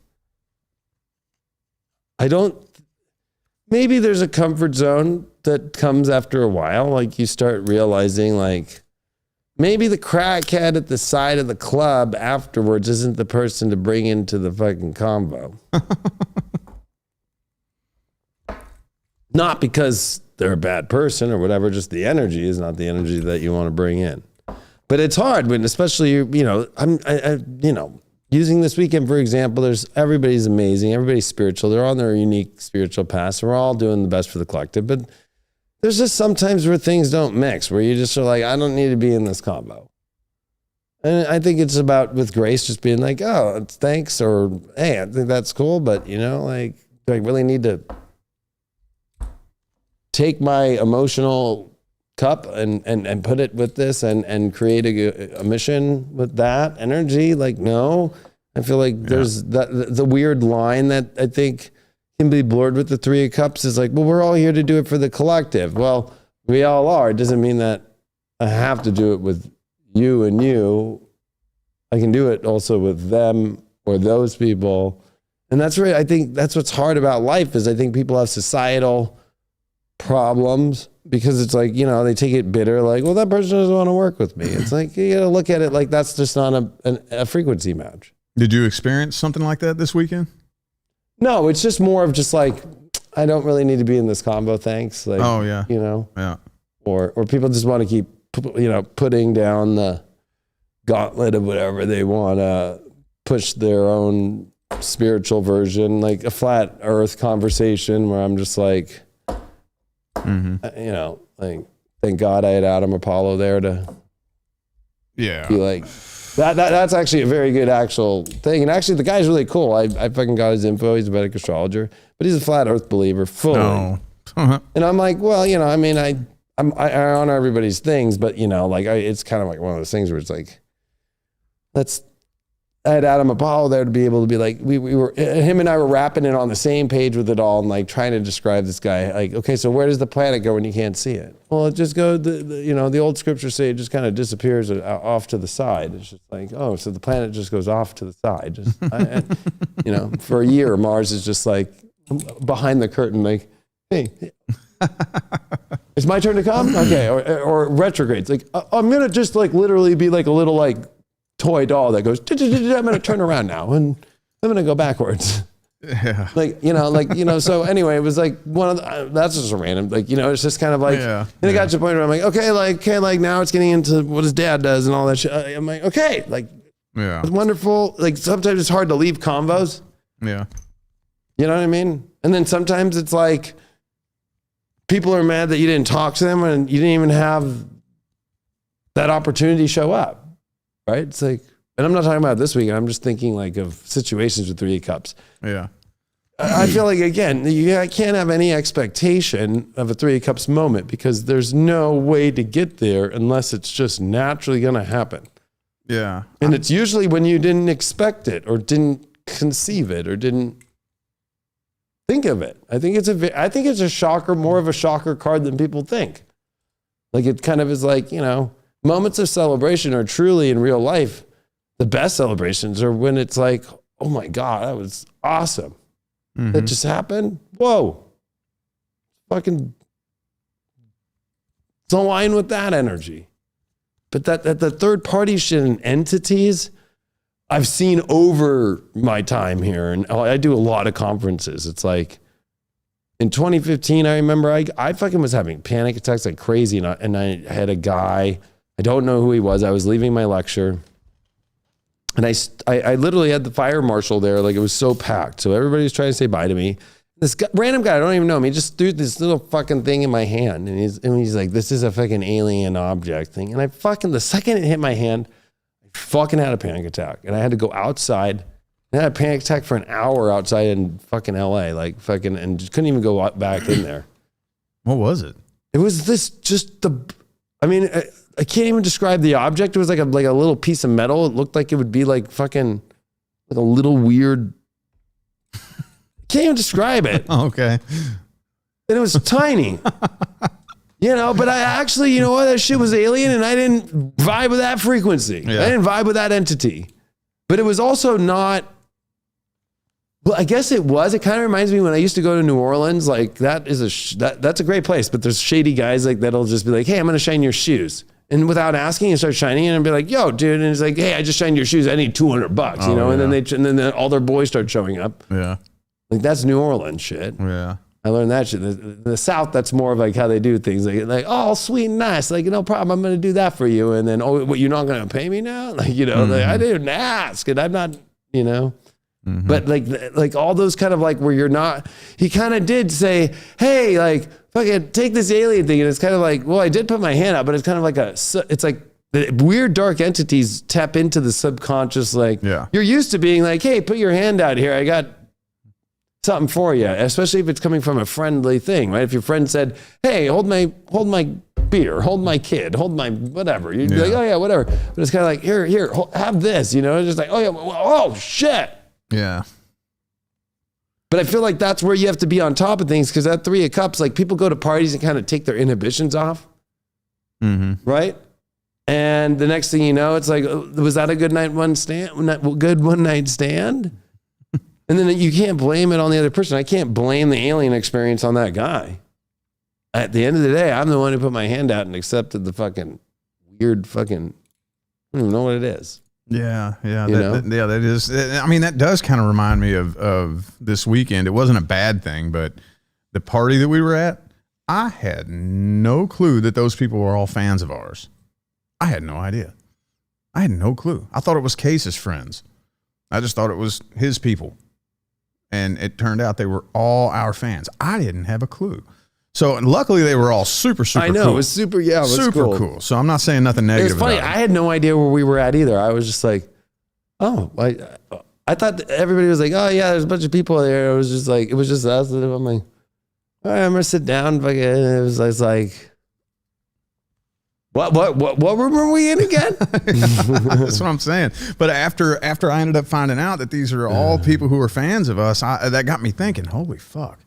maybe there's a comfort zone that comes after a while. Like you start realizing like, maybe the crackhead at the side of the club afterwards isn't the person to bring into the fucking convo. Not because they're a bad person or whatever, just the energy is not the energy that you want to bring in. But it's hard when, especially, using this weekend, for example, everybody's amazing. Everybody's spiritual. They're on their unique spiritual paths. We're all doing the best for the collective. But there's just sometimes where things don't mix, where you just are like, I don't need to be in this combo. And I think it's about, with grace, just being like, oh, thanks, or hey, I think that's cool, but do I really need to take my emotional cup and put it with this and create a mission with that energy? Like, no. I feel like there's the weird line that I think can be blurred with the Three of Cups is like, well, we're all here to do it for the collective. Well, we all are. It doesn't mean that I have to do it with you and you. I can do it also with them or those people. And that's really, I think that's what's hard about life is I think people have societal problems because it's like, they take it bitter, like, well, that person doesn't want to work with me. It's like, you got to look at it like that's just not a frequency match. Did you experience something like that this weekend? No, it's just more of just like, I don't really need to be in this combo, thanks. Like, oh, yeah. Yeah. Or people just want to keep, putting down the gauntlet of whatever they want to push their own spiritual version, like a flat earth conversation where I'm just like, like, thank God I had Adam Apollo there to be like, that's actually a very good actual thing. And actually the guy's really cool. I fucking got his info. He's a Vedic astrologer, but he's a flat earth believer fully. No. And I'm like, well, I honor everybody's things, but it's kind of like one of those things where it's like, I had Adam Apollo there to be able to be like, we were, him and I were wrapping it on the same page with it all and like trying to describe this guy. Like, okay, so where does the planet go when you can't see it? Well, it just goes, the old scriptures say it just kind of disappears off to the side. It's just like, oh, so the planet just goes off to the side. Just, for a year, Mars is just like behind the curtain, like, hey, it's my turn to come? Okay, or retrogrades. Like, I'm going to just like literally be like a little like, toy doll that goes, I'm going to turn around now and I'm going to go backwards. Yeah. So anyway, it was like that's just a random, it's just kind of like, and it got to a point where I'm like, okay, now it's getting into what his dad does and all that shit. I'm like, okay, it's wonderful. Like sometimes it's hard to leave convos. Yeah. You know what I mean? And then sometimes it's like, people are mad that you didn't talk to them and you didn't even have that opportunity show up. Right? It's like, and I'm not talking about this weekend. I'm just thinking like of situations with Three of Cups. Yeah. I feel like, again, I can't have any expectation of a Three of Cups moment because there's no way to get there unless it's just naturally going to happen. Yeah. And it's usually when you didn't expect it or didn't conceive it or didn't think of it. I think it's a shocker, more of a shocker card than people think. Like it kind of is like, moments of celebration are truly in real life. The best celebrations are when it's like, oh my God, that was awesome. That just happened. Whoa. Fucking it's aligned with that energy. But that the third party shit and entities, I've seen over my time here. And I do a lot of conferences. It's like, in 2015, I remember I fucking was having panic attacks like crazy. And I had a guy, I don't know who he was. I was leaving my lecture and I literally had the fire marshal there. Like it was so packed. So everybody was trying to say bye to me. This guy, random guy, I don't even know him. He just threw this little fucking thing in my hand. And he's like, this is a fucking alien object thing. And the second it hit my hand, I fucking had a panic attack. And I had to go outside. And I had a panic attack for an hour outside in fucking LA. And just couldn't even go back in there. What was it? It was I can't even describe the object. It was like a little piece of metal. It looked like it would be like fucking like a little weird. Can't even describe it. Okay. And it was tiny. But I actually, that shit was alien and I didn't vibe with that frequency. Yeah. I didn't vibe with that entity. But it was also not. Well, I guess it was. It kind of reminds me when I used to go to New Orleans. Like that's a great place, but there's shady guys like that'll just be like, "Hey, I'm going to shine your shoes," And without asking, he starts shining in and be like, yo, dude. And he's like, hey, I just shined your shoes. I need $200, you know? Yeah. And then all their boys start showing up. Yeah. Like, that's New Orleans shit. Yeah. I learned that shit. The South, that's more of like how they do things. Like, oh, sweet and nice. Like, no problem. I'm going to do that for you. And then, oh, what, you're not going to pay me now? Like, you know, like, I didn't ask and I'm not, you know. But like all those kind of like where you're not, he kind of did say, hey, like, fucking take this alien thing. And it's kind of like, well, I did put my hand out, but it's kind of like it's like the weird dark entities tap into the subconscious. Like, you're used to being like, hey, put your hand out here. I got something for you, especially if it's coming from a friendly thing, right? If your friend said, hey, hold my beer, hold my kid, hold my whatever. You'd be like, oh yeah, whatever. But it's kind of like, here, have this, you know? It's just like, oh yeah, oh shit. Yeah. But I feel like that's where you have to be on top of things, because that 3 of Cups, like people go to parties and kind of take their inhibitions off, right? And the next thing you know, it's like, was that a good one night stand? And then you can't blame it on the other person. I can't blame the alien experience on that guy. At the end of the day, I'm the one who put my hand out and accepted the fucking weird fucking, I don't even know what it is. Yeah. That is. I mean, that does kind of remind me of this weekend. It wasn't a bad thing, but the party that we were at, I had no clue that those people were all fans of ours. I had no idea. I had no clue. I thought it was Case's friends. I just thought it was his people. And it turned out they were all our fans. I didn't have a clue. So luckily they were all super cool. I know, it was super, it was super cool. So I'm not saying nothing negative. It was funny. About it. I had no idea where we were at either. I was just like, oh, I thought that everybody was like, oh yeah, there's a bunch of people there. It was just us. And I'm like, all right, I'm gonna sit down. And it was like, what room are we in again? That's what I'm saying. But after I ended up finding out that these are all people who are fans of us, that got me thinking, holy fuck.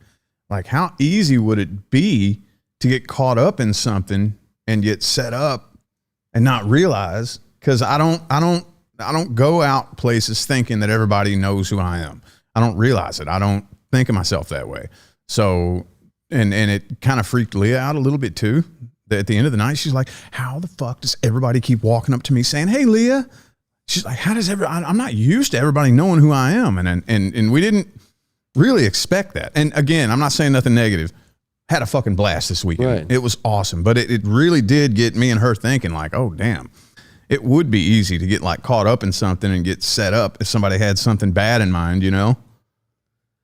Like, how easy would it be to get caught up in something and get set up and not realize? Because I don't go out places thinking that everybody knows who I am. I don't realize it. I don't think of myself that way. So, and it kind of freaked Leah out a little bit too. At the end of the night, she's like, how the fuck does everybody keep walking up to me saying, hey, Leah? She's like, how does I'm not used to everybody knowing who I am. And we didn't really expect that. And again, I'm not saying nothing negative. Had a fucking blast this weekend. Right. It was awesome. But it really did get me and her thinking like, oh, damn. It would be easy to get like caught up in something and get set up if somebody had something bad in mind, you know?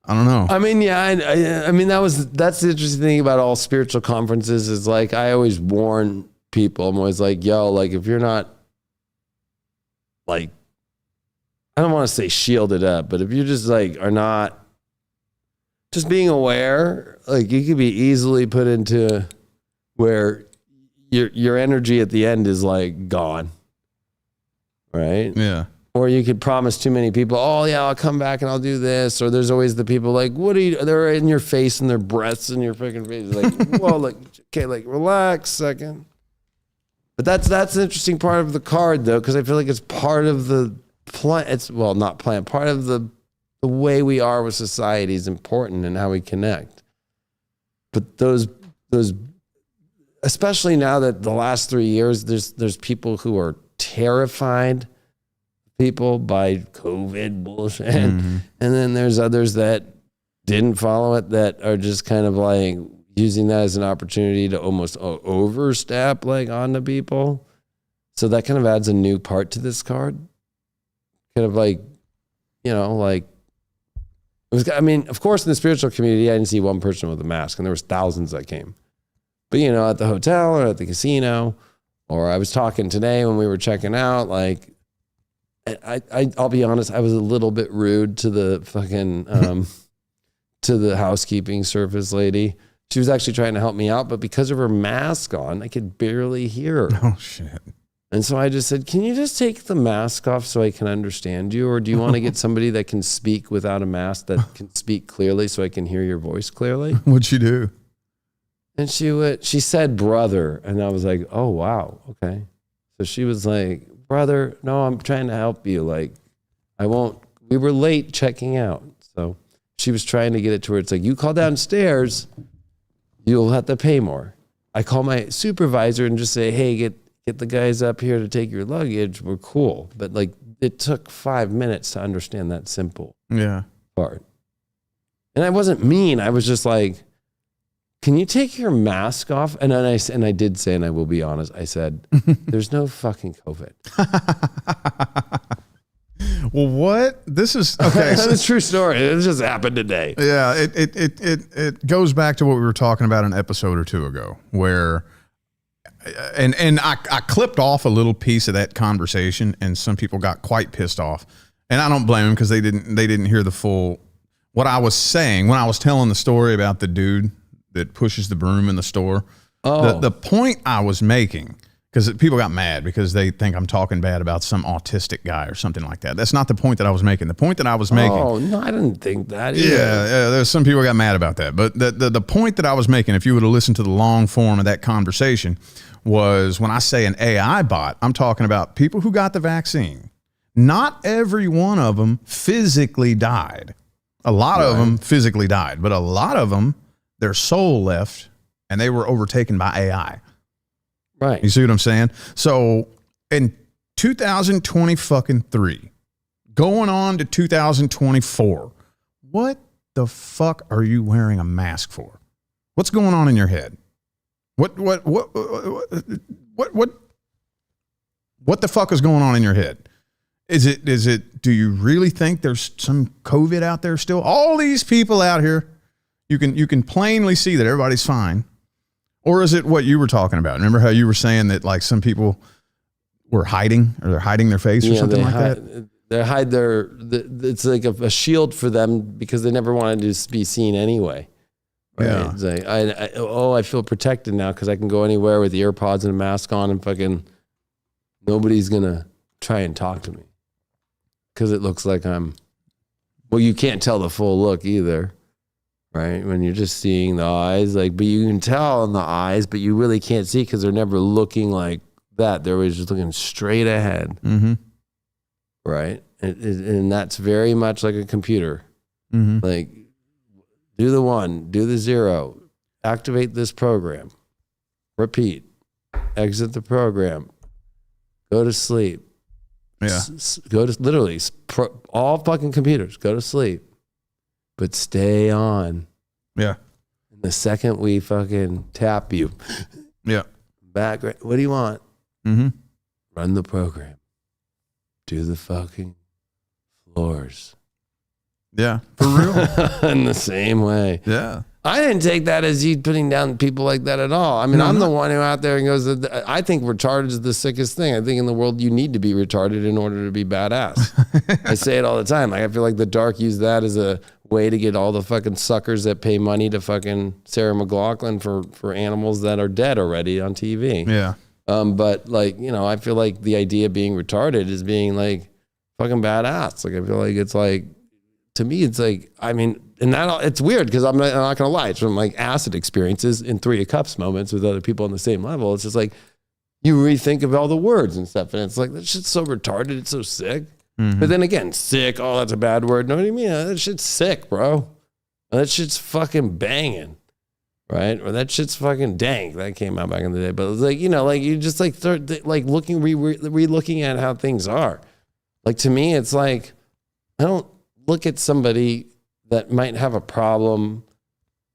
I don't know. I mean, yeah, I mean, that's the interesting thing about all spiritual conferences is like, I always warn people. I'm always like, yo, like if you're not like, I don't want to say shielded up, but if you just like are not just being aware, like you could be easily put into where your energy at the end is like gone. Right? Yeah. Or you could promise too many people, oh yeah, I'll come back and I'll do this. Or there's always the people like, what are you, they're in your face and their breaths in your freaking face. Like, whoa, like, okay, like relax a second. But that's an interesting part of the card though, because I feel like it's part of the plan. It's, well, not plan, part of the way we are with society is important and how we connect. But those, especially now that the last 3 years, there's people who are terrified people by COVID bullshit. And then there's others that didn't follow it that are just kind of like using that as an opportunity to almost overstep like onto people. So that kind of adds a new part to this card. Kind of like, you know, like, it was, I mean, of course in the spiritual community, I didn't see one person with a mask and there was thousands that came. But you know, at the hotel or at the casino, or I was talking today when we were checking out, like, I'll be honest, I was a little bit rude to the fucking, to the housekeeping service lady. She was actually trying to help me out, but because of her mask on, I could barely hear her. Oh, shit. And so I just said, can you just take the mask off so I can understand you? Or do you want to get somebody that can speak without a mask, that can speak clearly so I can hear your voice clearly? What'd she do? And she said, brother. And I was like, oh, wow. Okay. So she was like, brother, no, I'm trying to help you. Like, we were late checking out. So she was trying to get it to where it's like, you call downstairs, you'll have to pay more. I call my supervisor and just say, hey, get the guys up here to take your luggage. We're cool. But like, it took 5 minutes to understand that simple part. And I wasn't mean. I was just like, can you take your mask off? And then I did say, and I will be honest, I said, there's no fucking COVID. Well, what? This is okay. That's a true story. It just happened today. Yeah, it goes back to what we were talking about an episode or two ago, where, and I clipped off a little piece of that conversation, and some people got quite pissed off, and I don't blame them because they didn't hear the full what I was saying when I was telling the story about the dude that pushes the broom in the store. Oh, the point I was making. Because people got mad because they think I'm talking bad about some autistic guy or something like that. That's not the point that I was making. The point that I was making. Oh, no, I didn't think that either. Yeah, there's some people got mad about that. But the point that I was making, if you would have listened to the long form of that conversation, was when I say an AI bot, I'm talking about people who got the vaccine. Not every one of them physically died. A lot of them physically died, but a lot of them, their soul left and they were overtaken by AI. Right. You see what I'm saying? So in 2023, going on to 2024, what the fuck are you wearing a mask for? What's going on in your head? What the fuck is going on in your head? Is it, do you really think there's some COVID out there still? All these people out here, you can plainly see that everybody's fine. Or is it what you were talking about? Remember how you were saying that like some people were hiding or they're hiding their face or something like that? They hide it's like a shield for them because they never wanted to be seen anyway. Right? Yeah. It's like, I feel protected now because I can go anywhere with earpods and a mask on and fucking nobody's going to try and talk to me. Because it looks like you can't tell the full look either. Right? When you're just seeing the eyes, but you can tell in the eyes, but you really can't see because they're never looking like that. They're always just looking straight ahead. Mm-hmm. Right? And that's very much like a computer. Mm-hmm. Like, do the 1, do the 0, activate this program, repeat, exit the program, go to sleep. Yeah. Go to literally all fucking computers, go to sleep. But stay on. Yeah. And the second we fucking tap you. Yeah. Back. What do you want? Mm-hmm. Run the program. Do the fucking floors. Yeah. For real. In the same way. Yeah. I didn't take that as you putting down people like that at all. I mean, I'm the one who out there and goes, I think retarded is the sickest thing. I think in the world you need to be retarded in order to be badass. I say it all the time. Like, I feel like the dark use that as a way to get all the fucking suckers that pay money to fucking Sarah McLachlan for animals that are dead already on TV. Yeah. But like, I feel like the idea of being retarded is being like fucking badass. Like, I feel like it's like, to me, it's like, I mean, and that it's weird because I'm not going to lie. It's from like acid experiences in 3 of Cups moments with other people on the same level. It's just like you rethink of all the words and stuff. And it's like, that shit's so retarded. It's so sick. Mm-hmm. But then again, sick. Oh, that's a bad word. No, what do you mean? That shit's sick, bro. That shit's fucking banging. Right? Or that shit's fucking dank. That came out back in the day. But it's like, like you just like start like re-looking at how things are. Like, to me, it's like, I don't look at somebody that might have a problem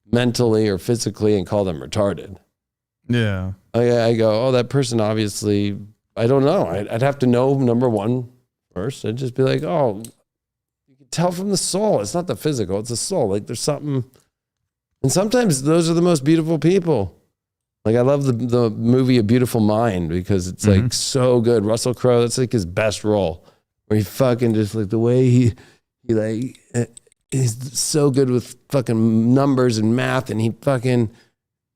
mentally or physically and call them retarded. Yeah. I go, oh, that person obviously, I don't know. I'd have to know, number one, first. I'd just be like, oh, you can tell from the soul. It's not the physical, it's the soul. Like, there's something. And sometimes those are the most beautiful people. Like, I love the movie A Beautiful Mind because it's like so good. Russell Crowe, that's like his best role. Where he fucking just like the way he like, he's so good with fucking numbers and math, and he fucking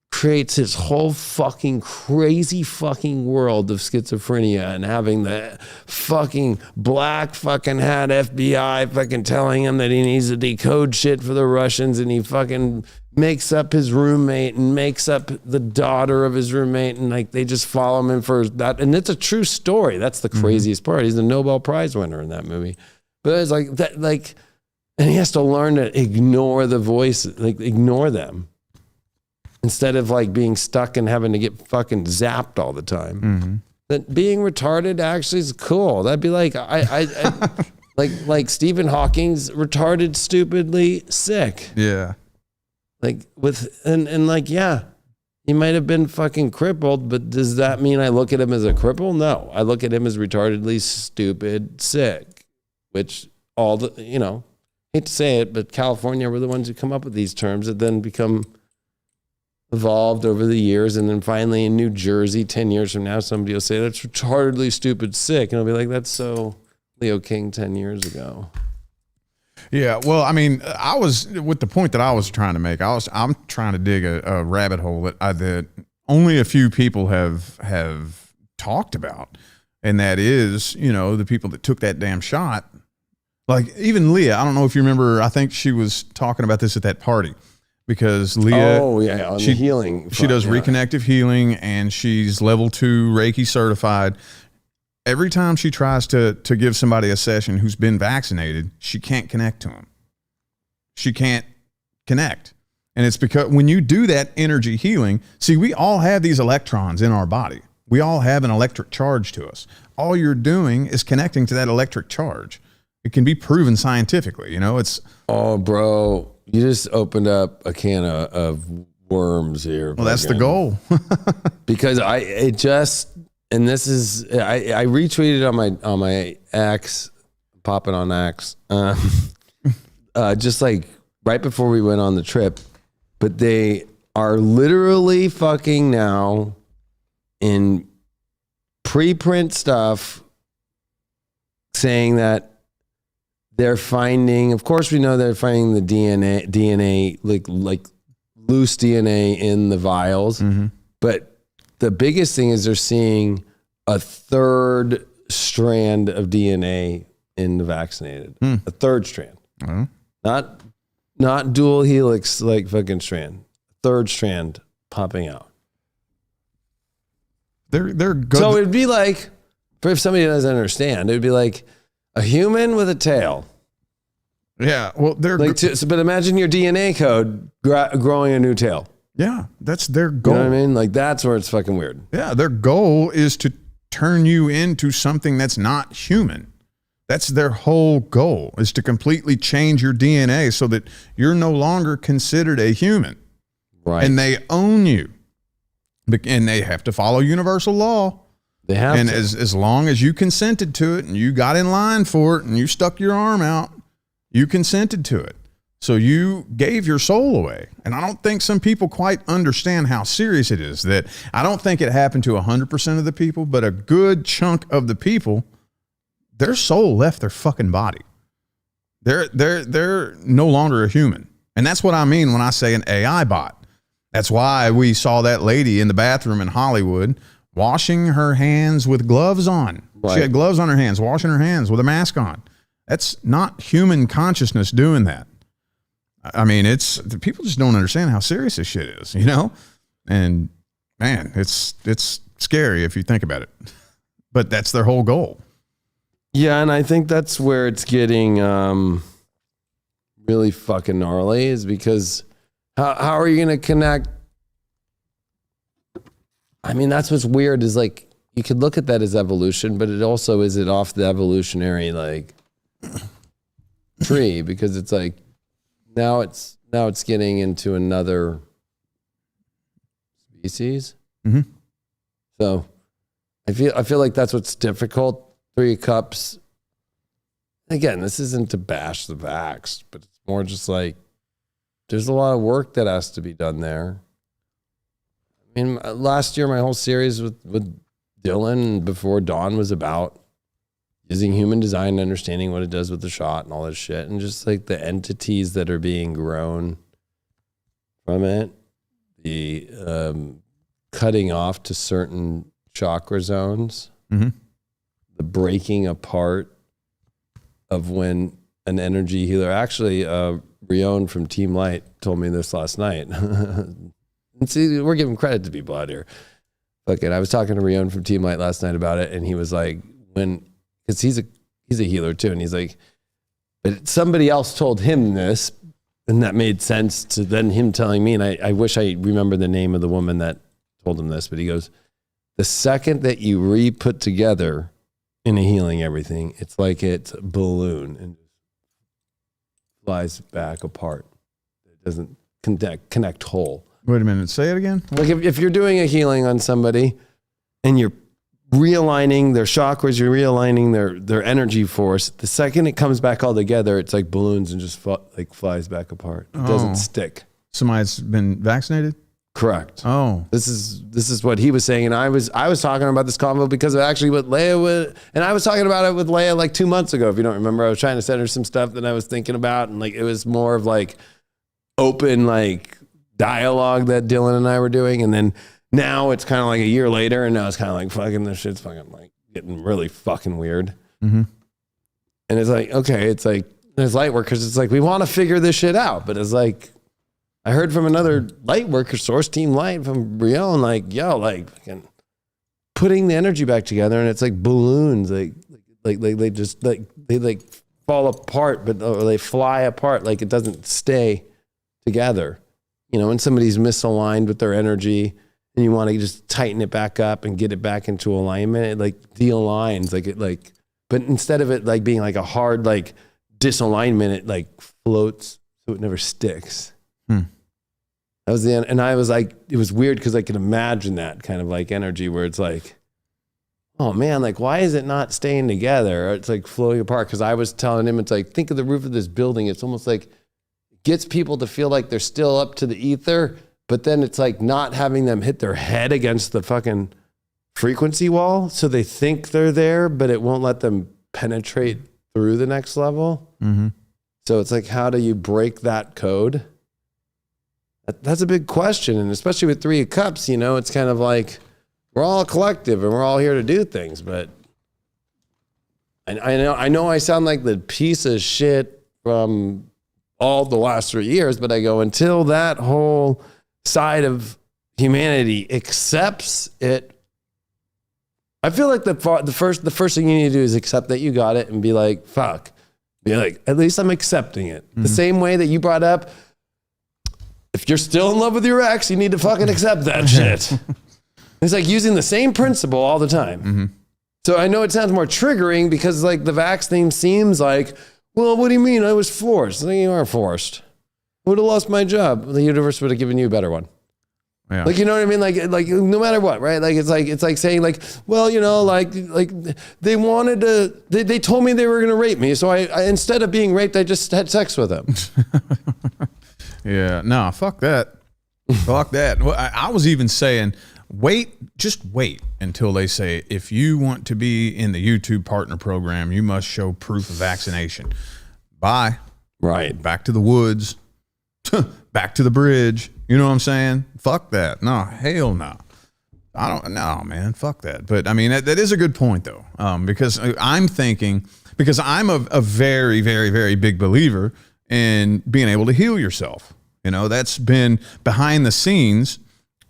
creates his whole fucking crazy fucking world of schizophrenia and having the fucking black fucking hat FBI fucking telling him that he needs to decode shit for the Russians, and he fucking makes up his roommate and makes up the daughter of his roommate, and like they just follow him in for that. And it's a true story. That's the craziest part. He's a Nobel Prize winner in that movie. But it's like that, like, and he has to learn to ignore the voices, like ignore them, instead of like being stuck and having to get fucking zapped all the time. that being retarded actually is cool. That'd be like like Stephen Hawking's retarded, stupidly sick. Yeah. Like and like, yeah, he might have been fucking crippled, but does that mean I look at him as a cripple? No, I look at him as retardedly, stupid, sick, which all the, hate to say it, but California were the ones who come up with these terms that then become evolved over the years. And then finally in New Jersey, 10 years from now, somebody will say that's retardedly stupid, sick. And I'll be like, that's so Leo King 10 years ago. Yeah, well, I mean, I was with the point that I was trying to make. I'm trying to dig a rabbit hole that only a few people have talked about, and that is, the people that took that damn shot. Like even Leah, I don't know if you remember. I think she was talking about this at that party because Leah, the healing, she does reconnective healing, and she's level 2 Reiki certified. Every time she tries to give somebody a session who's been vaccinated, she can't connect to them. She can't connect. And it's because when you do that energy healing, see, we all have these electrons in our body. We all have an electric charge to us. All you're doing is connecting to that electric charge. It can be proven scientifically, it's... Oh, bro, you just opened up a can of worms here. Well, that's the goal. Because and this is, I retweeted on my X, popping on X, just like right before we went on the trip, but they are literally fucking now in preprint stuff saying that they're finding, of course we know they're finding the DNA, like loose DNA in the vials, but the biggest thing is they're seeing a third strand of DNA in the vaccinated. A third strand. Not dual helix like fucking strand. Third strand popping out. They're good. So it'd be like, if somebody doesn't understand, it would be like a human with a tail. Yeah, well, they're like, but imagine your DNA code growing a new tail. Yeah, that's their goal. You know what I mean? Like, that's where it's fucking weird. Yeah, their goal is to turn you into something that's not human. That's their whole goal, is to completely change your DNA so that you're no longer considered a human. Right. And they own you. And they have to follow universal law. They have and to. as long as you consented to it and you got in line for it and you stuck your arm out, you consented to it. So you gave your soul away. And I don't think some people quite understand how serious it is. That I don't think it happened to 100% of the people, but a good chunk of the people, their soul left their fucking body. They're no longer a human. And that's what I mean when I say an AI bot. That's why we saw that lady in the bathroom in Hollywood washing her hands with gloves on. Right. She had gloves on her hands, washing her hands with a mask on. That's not human consciousness doing that. I mean, people just don't understand how serious this shit is, And man, it's scary if you think about it. But that's their whole goal. Yeah, and I think that's where it's getting really fucking gnarly, is because how are you going to connect? I mean, that's what's weird, is like, you could look at that as evolution, but it also is it off the evolutionary like tree, because it's like now it's getting into another species. Mm-hmm. So I feel like that's what's difficult. 3 of Cups. Again, this isn't to bash the vax, but it's more just like there's a lot of work that has to be done there. I mean, last year my whole series with Dylan before Dawn was about using human design and understanding what it does with the shot and all this shit, and just like the entities that are being grown from it, the cutting off to certain chakra zones, mm-hmm. the breaking apart of when an energy healer, actually Rion from Team Light told me this last night. And see, we're giving credit to people out here. Look, and I was talking to Rion from Team Light last night about it, and he was like, because he's a healer too, and he's like, but somebody else told him this, and that made sense to then him telling me, and I wish I remember the name of the woman that told him this, but he goes, the second that you re-put together in a healing everything, it's like it's a balloon and flies back apart. It doesn't connect whole. Wait a minute. Say it again. Like if you're doing a healing on somebody and you're realigning their chakras, you're realigning their energy force, the second it comes back all together, it's like balloons and just flies back apart. It doesn't stick. Somebody's been vaccinated? Correct. Oh, this is what he was saying, and I was talking about this convo because of actually what Leia would, and I was talking about it with Leia like 2 months ago. If you don't remember, I was trying to send her some stuff that I was thinking about, and like it was more of like open like dialogue that Dylan and I were doing, and then now it's kind of like a year later, and now it's kind of like fucking this shit's fucking like getting really fucking weird. Mm-hmm. And it's like, okay, it's like there's light workers. It's like we want to figure this shit out, but it's like. I heard from another light worker, Source Team Light from Brielle, like, yo, like fucking putting the energy back together, and it's like balloons, like they just like they fall apart, or they fly apart, like it doesn't stay together. You know, when somebody's misaligned with their energy, and you want to just tighten it back up and get it back into alignment, it like de-aligns, but instead of it like being like a hard like disalignment, it like floats, so it never sticks. That was the end. And I was like, it was weird because I could imagine that kind of like energy where it's like, oh man, like why is it not staying together? Or it's like flowing apart. Because I was telling him, it's like, think of the roof of this building. It's almost like it gets people to feel like they're still up to the ether, but then it's like not having them hit their head against the fucking frequency wall. So they think they're there, but it won't let them penetrate through the next level. Mm-hmm. So it's like, how do you break that code? That's a big question. And especially with Three of Cups, you know, it's kind of like we're all a collective and we're all here to do things. But I know I sound like the piece of shit from all the last 3 years, but I go, until that whole side of humanity accepts it, I feel like the first thing you need to do is accept that you got it and be like, fuck. Be like, at least I'm accepting it. Mm-hmm. The same way that you brought up, if you're still in love with your ex, you need to fucking accept that shit. It's like using the same principle all the time. Mm-hmm. So I know it sounds more triggering because like the vax thing seems like, well, what do you mean? I was forced. Like, you are forced. I would have lost my job. The universe would have given you a better one. Yeah. Like, you know what I mean? Like no matter what, right? Like, it's like saying like, well, you know, like they wanted to, they told me they were going to rape me. So I instead of being raped, I just had sex with them. Yeah, no, fuck that. Fuck that. Well, I was even saying, just wait until they say, if you want to be in the YouTube partner program, you must show proof of vaccination. Bye. Right. Back to the woods. Back to the bridge. You know what I'm saying? Fuck that. No, hell no. I don't know, man. Fuck that. But I mean, that is a good point though. Because I'm thinking, because I'm a very, very, very big believer in being able to heal yourself. You know, that's been behind the scenes.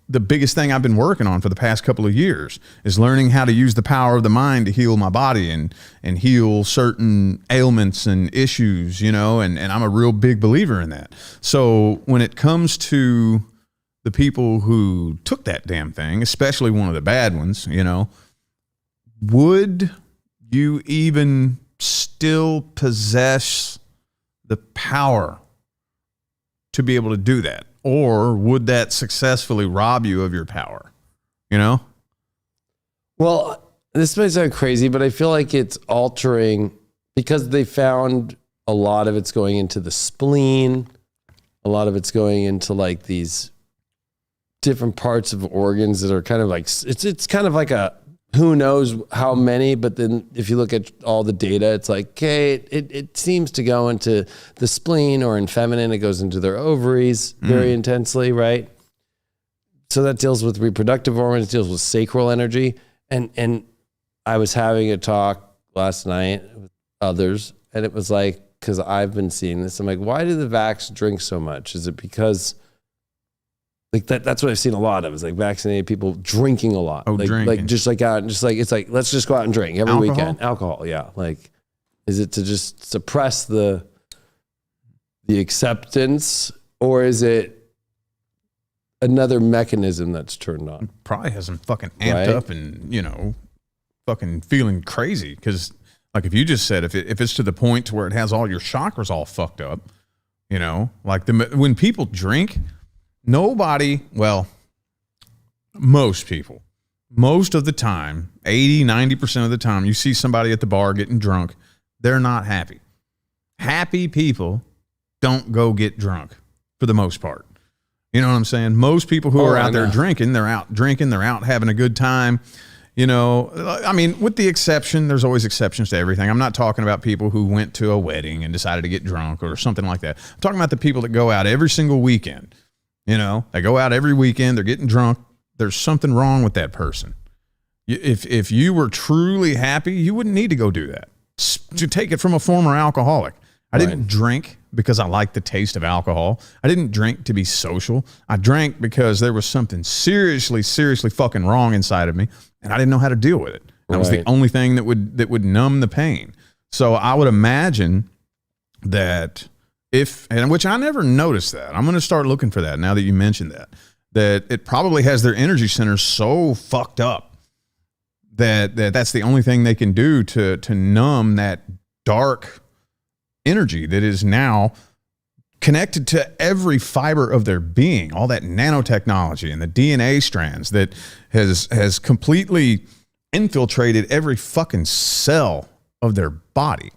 The biggest thing I've been working on for the past couple of years is learning how to use the power of the mind to heal my body and heal certain ailments and issues, you know, and I'm a real big believer in that. So when it comes to the people who took that damn thing, especially one of the bad ones, you know, would you even still possess the power to be able to do that? Or would that successfully rob you of your power? You know? Well, this might sound crazy, but I feel like it's altering because they found a lot of it's going into the spleen. A lot of it's going into like these different parts of organs that are kind of like, it's kind of like a, who knows how many, but then if you look at all the data, it's like, okay, it seems to go into the spleen, or in feminine, it goes into their ovaries very intensely, right? So that deals with reproductive organs, deals with sacral energy. And I was having a talk last night with others, and it was like, because I've been seeing this, I'm like, why do the vax drink so much? Is it because like that's what I've seen a lot of, is like vaccinated people drinking a lot. Oh, like, drinking. Like just like out, just like, it's like, let's just go out and drink every weekend. Alcohol, yeah. Like, is it to just suppress the acceptance, or is it another mechanism that's turned on. Probably has them fucking amped up and, fucking feeling crazy. Because, like, if you just said, if it's to the point to where it has all your chakras all fucked up, like when people drink, most people, most of the time, 80, 90% of the time, you see somebody at the bar getting drunk, they're not happy. Happy people don't go get drunk for the most part. You know what I'm saying? Most people who are out there drinking, they're out having a good time. I mean, with the exception, there's always exceptions to everything. I'm not talking about people who went to a wedding and decided to get drunk or something like that. I'm talking about the people that go out every single weekend. They go out every weekend, they're getting drunk. There's something wrong with that person. If you were truly happy, you wouldn't need to go do that. To take it from a former alcoholic. I didn't drink because I liked the taste of alcohol. I didn't drink to be social. I drank because there was something seriously, seriously fucking wrong inside of me, and I didn't know how to deal with it. That was the only thing that would numb the pain. So I would imagine that which I never noticed that. I'm going to start looking for that now that you mentioned that it probably has their energy centers so fucked up that's the only thing they can do to numb that dark energy that is now connected to every fiber of their being, all that nanotechnology and the DNA strands that has completely infiltrated every fucking cell of their body.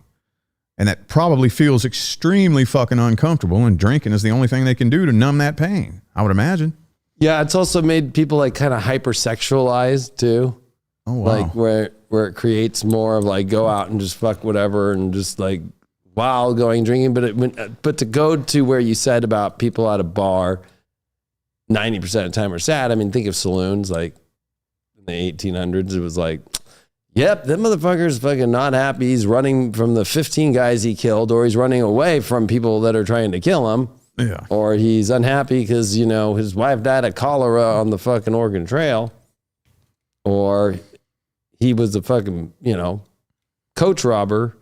And that probably feels extremely fucking uncomfortable, and drinking is the only thing they can do to numb that pain, I would imagine. Yeah, it's also made people like kind of hypersexualized too. Oh, wow. Like where it creates more of like go out and just fuck whatever and just like while going drinking, but to go to where you said about people at a bar 90% of the time are sad. I mean, think of saloons like in the 1800s. It was like, yep, that motherfucker's fucking not happy. He's running from the 15 guys he killed, or he's running away from people that are trying to kill him. Yeah. Or he's unhappy because, his wife died of cholera on the fucking Oregon Trail. Or he was a fucking, coach robber.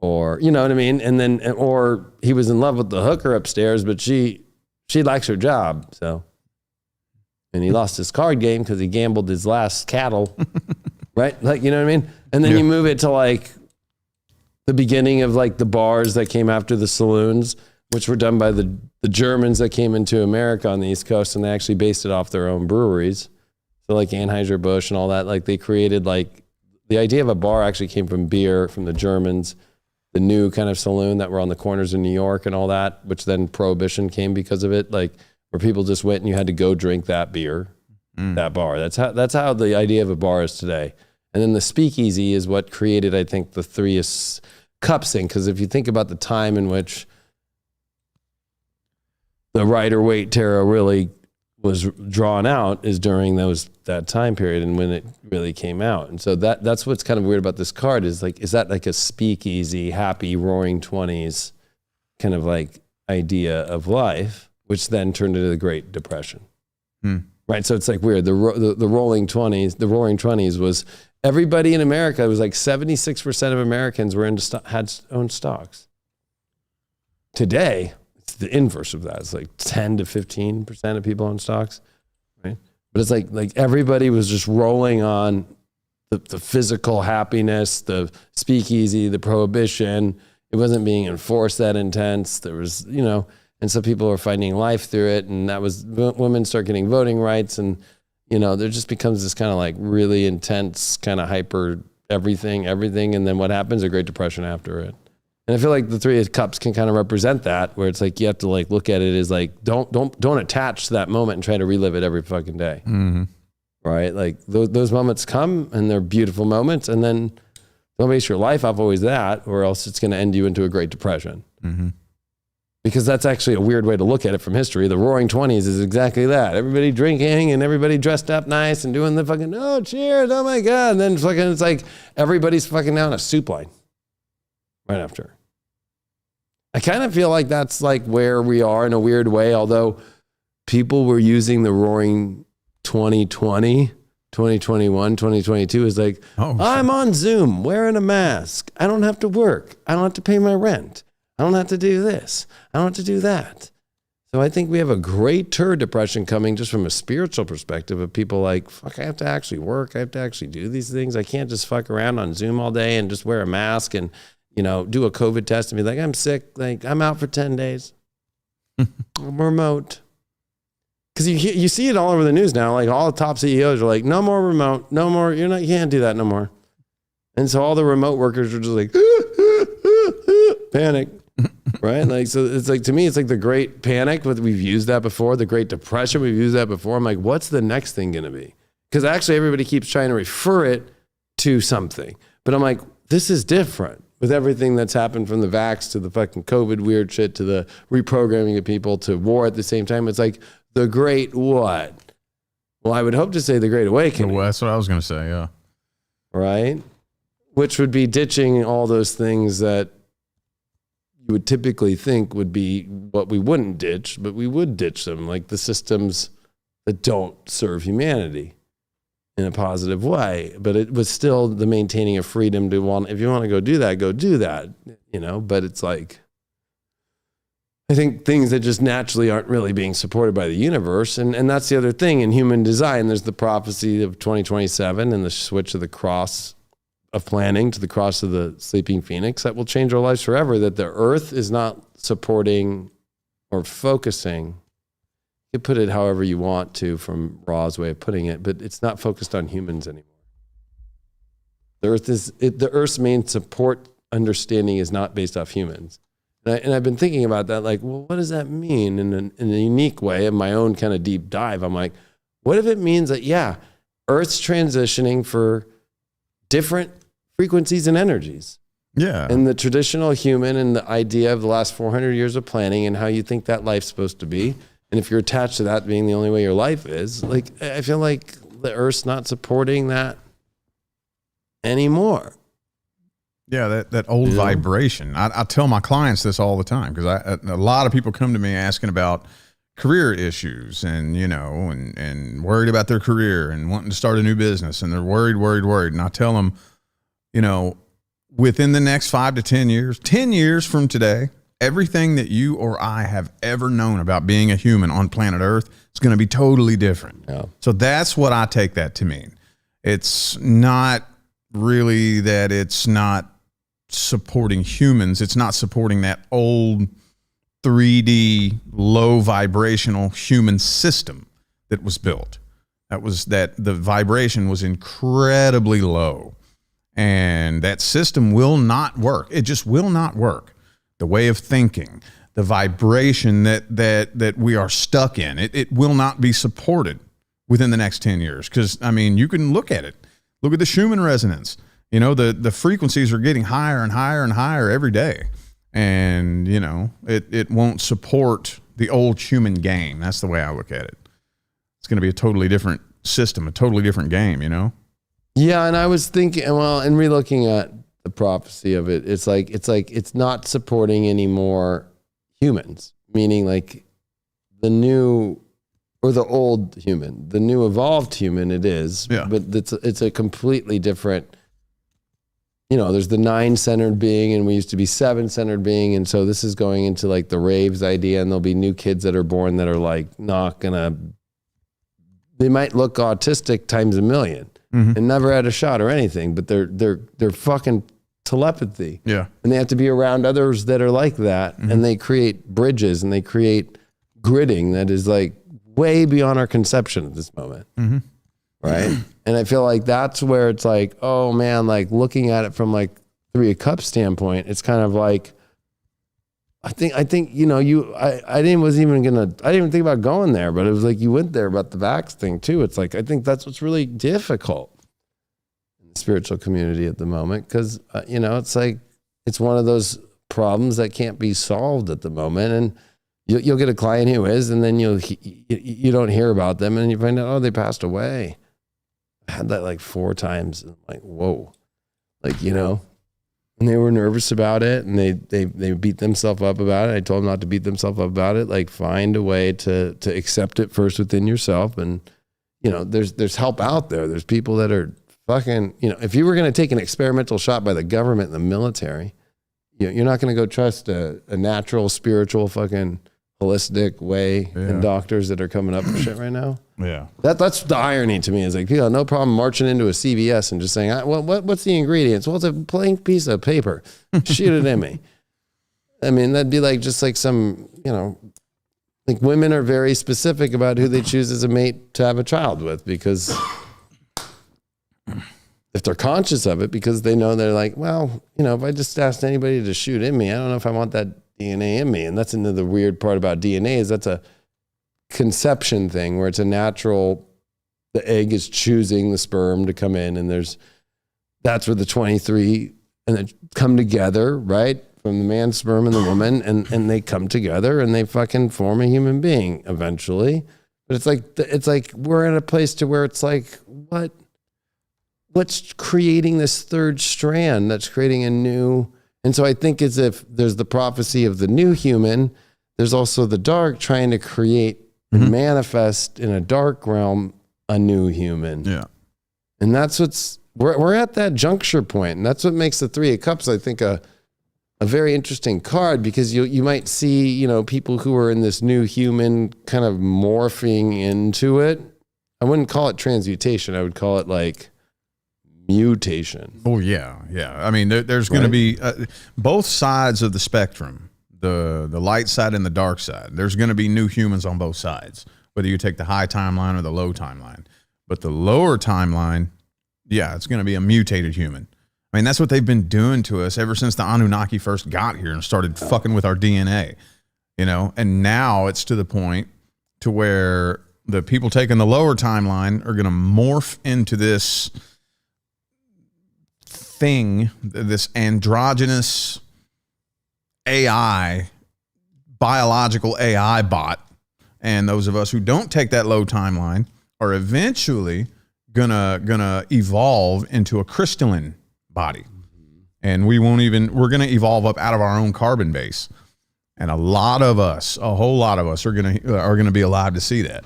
Or, you know what I mean? And then, or he was in love with the hooker upstairs, but she likes her job. So, and he lost his card game because he gambled his last cattle, right? Like, you know what I mean? And then you move it to like the beginning of like the bars that came after the saloons, which were done by the Germans that came into America on the East Coast, and they actually based it off their own breweries. So like Anheuser-Busch and all that, like they created like, the idea of a bar actually came from beer, from the Germans. The new kind of saloon that were on the corners of New York and all that, which then Prohibition came because of it, like where people just went and you had to go drink that beer, that bar. That's how the idea of a bar is today. And then the speakeasy is what created, I think, the Three Cups thing. Because if you think about the time in which the Rider-Waite Tarot really was drawn out is during that time period and when it really came out. And so that's what's kind of weird about this card is that like a speakeasy, happy, roaring 20s kind of like idea of life, which then turned into the Great Depression. Right? So it's like weird. The roaring 20s was everybody in America. It was like 76% of Americans were had owned stocks. Today, the inverse of that. It's like 10 to 15% of people own stocks, right? But it's like everybody was just rolling on the physical happiness, the speakeasy, the prohibition. It wasn't being enforced that intense. There was, and so people were finding life through it. And that was, women start getting voting rights. And, there just becomes this kind of like really intense kind of hyper everything. And then what happens? A Great Depression after it. And I feel like the Three of Cups can kind of represent that, where it's like you have to like look at it as like don't attach to that moment and try to relive it every fucking day, right? Like those moments come and they're beautiful moments, and then don't base your life off always that, or else it's going to end you into a Great Depression. Because that's actually a weird way to look at it from history. The Roaring 20s is exactly that. Everybody drinking and everybody dressed up nice and doing the fucking cheers, oh my god, and then fucking it's like everybody's fucking down a soup line right after. I kind of feel like that's like where we are in a weird way, although people were using the Roaring 2020, 2021, 2022 is like, I'm on Zoom wearing a mask. I don't have to work. I don't have to pay my rent. I don't have to do this. I don't have to do that. So I think we have a greater depression coming just from a spiritual perspective of people like, fuck, I have to actually work. I have to actually do these things. I can't just fuck around on Zoom all day and just wear a mask and, do a COVID test and be like, I'm sick. Like, I'm out for 10 days. I'm remote. Because you see it all over the news now. Like, all the top CEOs are like, no more remote. No more. You can't do that no more. And so all the remote workers are just like, panic. Right? Like, so it's like, to me, it's like the Great Panic. We've used that before. The Great Depression, we've used that before. I'm like, what's the next thing going to be? Because actually everybody keeps trying to refer it to something. But I'm like, this is different with everything that's happened from the vax to the fucking COVID weird shit to the reprogramming of people to war at the same time. It's like the great what? Well, I would hope to say the Great Awakening. Well, that's what I was going to say, yeah. Right? Which would be ditching all those things that you would typically think would be what we wouldn't ditch, but we would ditch them, like the systems that don't serve humanity in a positive way. But it was still the maintaining of freedom to want, if you want to go do that, but it's like, I think things that just naturally aren't really being supported by the universe. And that's the other thing in human design. There's the prophecy of 2027 and the switch of the cross of planning to the cross of the sleeping phoenix that will change our lives forever, that the earth is not supporting or focusing. You can put it however you want to from Ra's way of putting it, but it's not focused on humans anymore. The earth's main support understanding is not based off humans. And I've been thinking about that, like, well, what does that mean in a unique way in my own kind of deep dive? I'm like, what if it means that, yeah, Earth's transitioning for different frequencies and energies. Yeah. And the traditional human and the idea of the last 400 years of planning and how you think that life's supposed to be. And if you're attached to that being the only way your life is, like, I feel like the Earth's not supporting that anymore. Yeah, that old vibration. I tell my clients this all the time because a lot of people come to me asking about career issues and, and worried about their career and wanting to start a new business. And they're worried. And I tell them, within the next 5 to 10 years from today, everything that you or I have ever known about being a human on planet Earth is going to be totally different. Yeah. So that's what I take that to mean. It's not really that it's not supporting humans. It's not supporting that old 3D low vibrational human system that was built. That the vibration was incredibly low. And that system will not work. It just will not work. The way of thinking, the vibration that we are stuck in, it will not be supported within the next 10 years. Because, you can look at it. Look at the Schumann resonance. The frequencies are getting higher and higher and higher every day. And, it won't support the old human game. That's the way I look at it. It's going to be a totally different system, a totally different game, Yeah, and I was thinking, well, and re-looking at the prophecy of it, it's not supporting any more humans, meaning like the new or the old human, the new evolved human it is, yeah. But it's a completely different, there's the 9-centered being and we used to be 7-centered being. And so this is going into like the raves idea, and there'll be new kids that are born that are like not gonna, they might look autistic times a million. Mm-hmm. And never had a shot or anything, but they're fucking telepathy. Yeah. And they have to be around others that are like that. Mm-hmm. And they create bridges and they create gridding that is like way beyond our conception at this moment. Mm-hmm. Right. And I feel like that's where it's like, oh man, like looking at it from like 3 of Cups standpoint, it's kind of like, I think, I didn't even think about going there, but it was like you went there about the vax thing too. It's like, I think that's what's really difficult in the spiritual community at the moment. Cause it's like, it's one of those problems that can't be solved at the moment. And you'll get a client who is, and then you don't hear about them and you find out, oh, they passed away. I had that like 4 times. And I'm like, whoa, like, and they were nervous about it, and they beat themselves up about it. I told them not to beat themselves up about it. Like, find a way to accept it first within yourself. And, there's help out there. There's people that are fucking, if you were going to take an experimental shot by the government and the military, you're not going to go trust a natural, spiritual fucking holistic way and doctors that are coming up with shit right now. Yeah. That's the irony to me is like, no problem marching into a CVS and just saying, well, what's the ingredients? Well, it's a plain piece of paper. Shoot it in me. I mean, that'd be like just like some, like women are very specific about who they choose as a mate to have a child with because if they're conscious of it, because they know they're like, well, if I just asked anybody to shoot in me, I don't know if I want that DNA in me. And that's another weird part about DNA is that's a conception thing where it's a natural, the egg is choosing the sperm to come in and that's where the 23 and they come together, right? From the man's sperm and the woman and they come together and they fucking form a human being eventually. But it's like we're in a place to where it's like, what's creating this third strand that's creating a new, and so I think as if there's the prophecy of the new human, there's also the dark trying to create and manifest in a dark realm a new human. Yeah. And that's we're at that juncture point, and that's what makes the Three of Cups, I think, a very interesting card because you might see, people who are in this new human kind of morphing into it. I wouldn't call it transmutation. I would call it like mutation. Oh yeah. I mean, there's going to be both sides of the spectrum, the light side and the dark side. There's going to be new humans on both sides, whether you take the high timeline or the low timeline. But the lower timeline, it's going to be a mutated human. I mean, that's what they've been doing to us ever since the Anunnaki first got here and started fucking with our DNA, and now it's to the point to where the people taking the lower timeline are going to morph into this thing, this androgynous AI, biological AI bot. And those of us who don't take that low timeline are eventually gonna evolve into a crystalline body. And we're gonna evolve up out of our own carbon base. And a whole lot of us are gonna be alive to see that.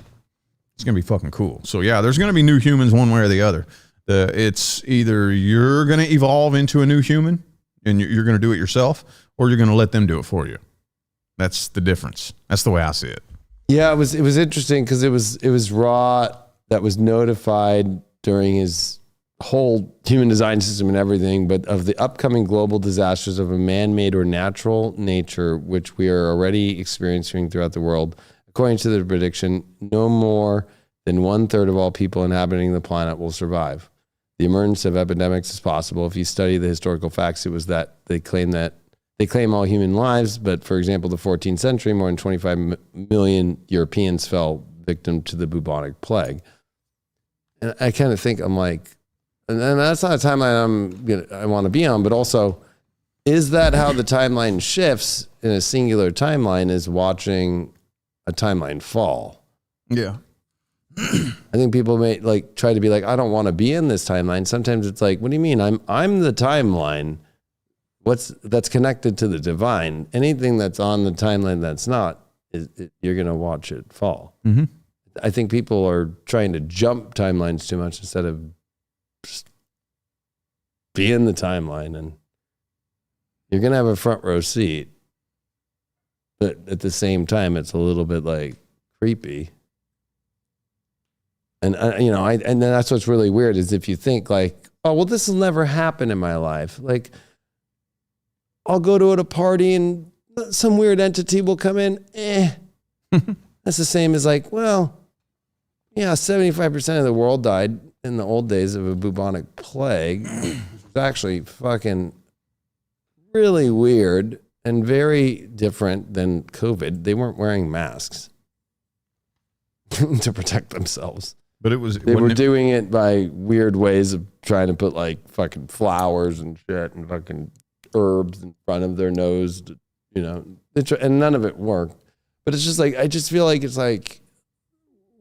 It's gonna be fucking cool. So yeah, there's gonna be new humans one way or the other. It's either you're going to evolve into a new human and you're going to do it yourself, or you're going to let them do it for you. That's the difference. That's the way I see it. Yeah, it was interesting because it was Ra that was notified during his whole human design system and everything, but of the upcoming global disasters of a man-made or natural nature, which we are already experiencing throughout the world. According to the prediction, no more than 1/3 of all people inhabiting the planet will survive. The emergence of epidemics is possible. If you study the historical facts, it was that they claim all human lives, but for example, the 14th century, more than 25 million Europeans fell victim to the bubonic plague. And I kind of think, I'm like, and that's not a timeline I want to be on, but also, is that how the timeline shifts in a singular timeline is watching a timeline fall? Yeah. I think people may try to be like, I don't want to be in this timeline. Sometimes it's like, what do you mean? I'm the timeline. That's connected to the divine. Anything that's on the timeline that's not, you're going to watch it fall. Mm-hmm. I think people are trying to jump timelines too much instead of just be in the timeline, and you're going to have a front row seat. But at the same time, it's a little bit creepy. And and then that's what's really weird is if you think oh, well, this will never happen in my life. I'll go to a party and some weird entity will come in. That's the same as 75% of the world died in the old days of a bubonic plague. It was actually fucking really weird and very different than COVID. They weren't wearing masks to protect themselves. But they were doing it by weird ways of trying to put fucking flowers and shit and fucking herbs in front of their nose, and none of it worked. But it's just I just feel like it's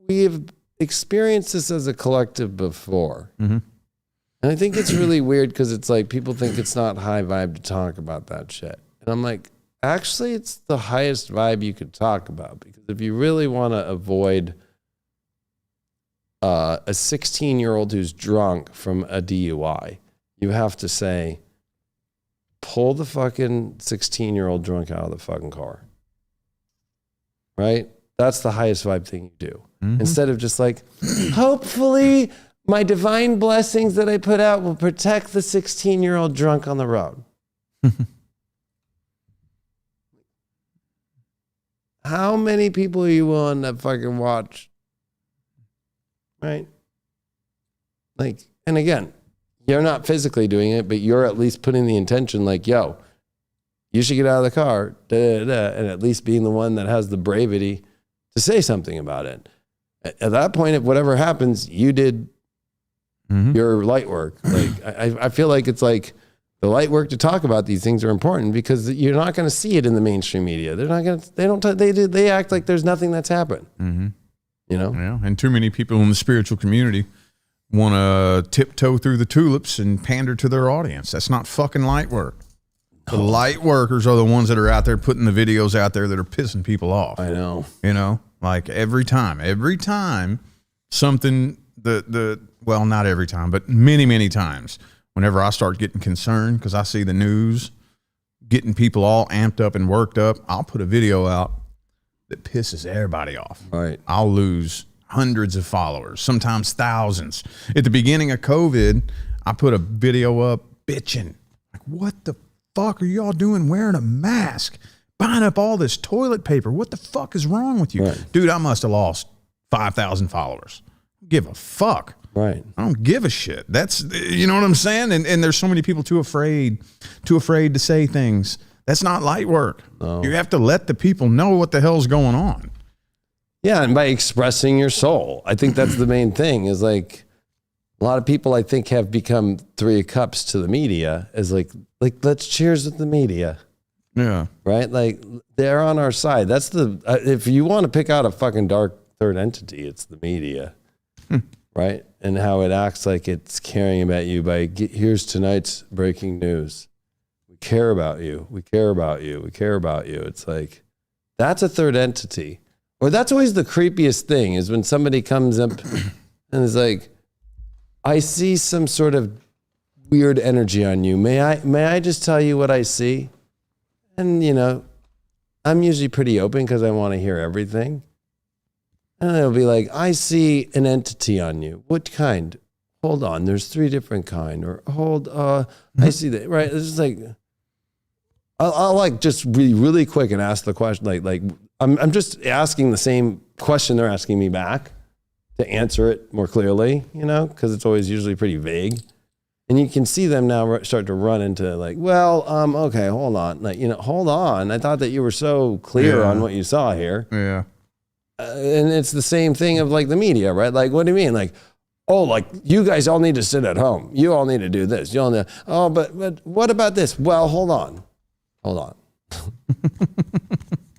we have experienced this as a collective before. Mm-hmm. And I think it's really weird because it's people think it's not high vibe to talk about that shit. And I'm like, actually, it's the highest vibe you could talk about, because if you really want to avoid a 16-year-old who's drunk from a DUI, you have to say, pull the fucking 16-year-old drunk out of the fucking car. right? That's the highest vibe thing you do. Instead of just like, hopefully my divine blessings that I put out will protect the 16-year-old drunk on the road. How many people are you willing to fucking watch? Right? Like, and again, you're not physically doing it, but you're at least putting the intention like, yo, you should get out of the car, and at least being the one that has the bravery to say something about it. At that point, if whatever happens, you did your light work. Like, I feel like it's like the light work to talk about these things are important because you're not going to see it in the mainstream media. They're not going to, they act like there's nothing that's happened. You know? Yeah. And too many people in the spiritual community want to tiptoe through the tulips and pander to their audience. That's not fucking light work. The light workers are the ones that are out there putting the videos out there that are pissing people off. I know. You know, like every time something well, not every time, but many times, whenever I start getting concerned because I see the news getting people all amped up and worked up, I'll put a video out that pisses everybody off. Right. I'll lose hundreds of followers, sometimes thousands. At the beginning of COVID, I put a video up bitching. Like, what the fuck are y'all doing wearing a mask? Buying up all this toilet paper. What the fuck is wrong with you? Right. Dude, I must have lost 5,000 followers. Give a fuck. Right. I don't give a shit. That's, you know what I'm saying? And there's so many people too afraid to say things. That's not light work. No. You have to let the people know what the hell's going on. Yeah, and by expressing your soul. I think that's the main thing is like a lot of people I think have become 3 of cups to the media is like let's cheers with the media. Yeah. Right? Like they're on our side. That's the if you want to pick out a fucking dark third entity, it's the media. Right? And how it acts like it's caring about you by here's tonight's breaking news. We care about you. We care about you. We care about you. It's like that's a third entity. Or that's always the creepiest thing is when somebody comes up and is like, I see some sort of weird energy on you. May I just tell you what I see? And, you know, I'm usually pretty open because I want to hear everything. And it'll be like, I see an entity on you. What kind? Hold on. There's 3 different kind. Or I see that. Right. It's just like, I'll like just really quick and ask the question. Like I'm just asking the same question they're asking me back to answer it more clearly, you know, because it's always usually pretty vague. And you can see them now start to run into like, well, okay, hold on. Like, you know, hold on. I thought that you were so clear on what you saw here. Yeah. And it's the same thing of like the media, right? Like, what do you mean? Like, oh, like you guys all need to sit at home. You all need to do this. You all need, oh, but what about this? Well, hold on.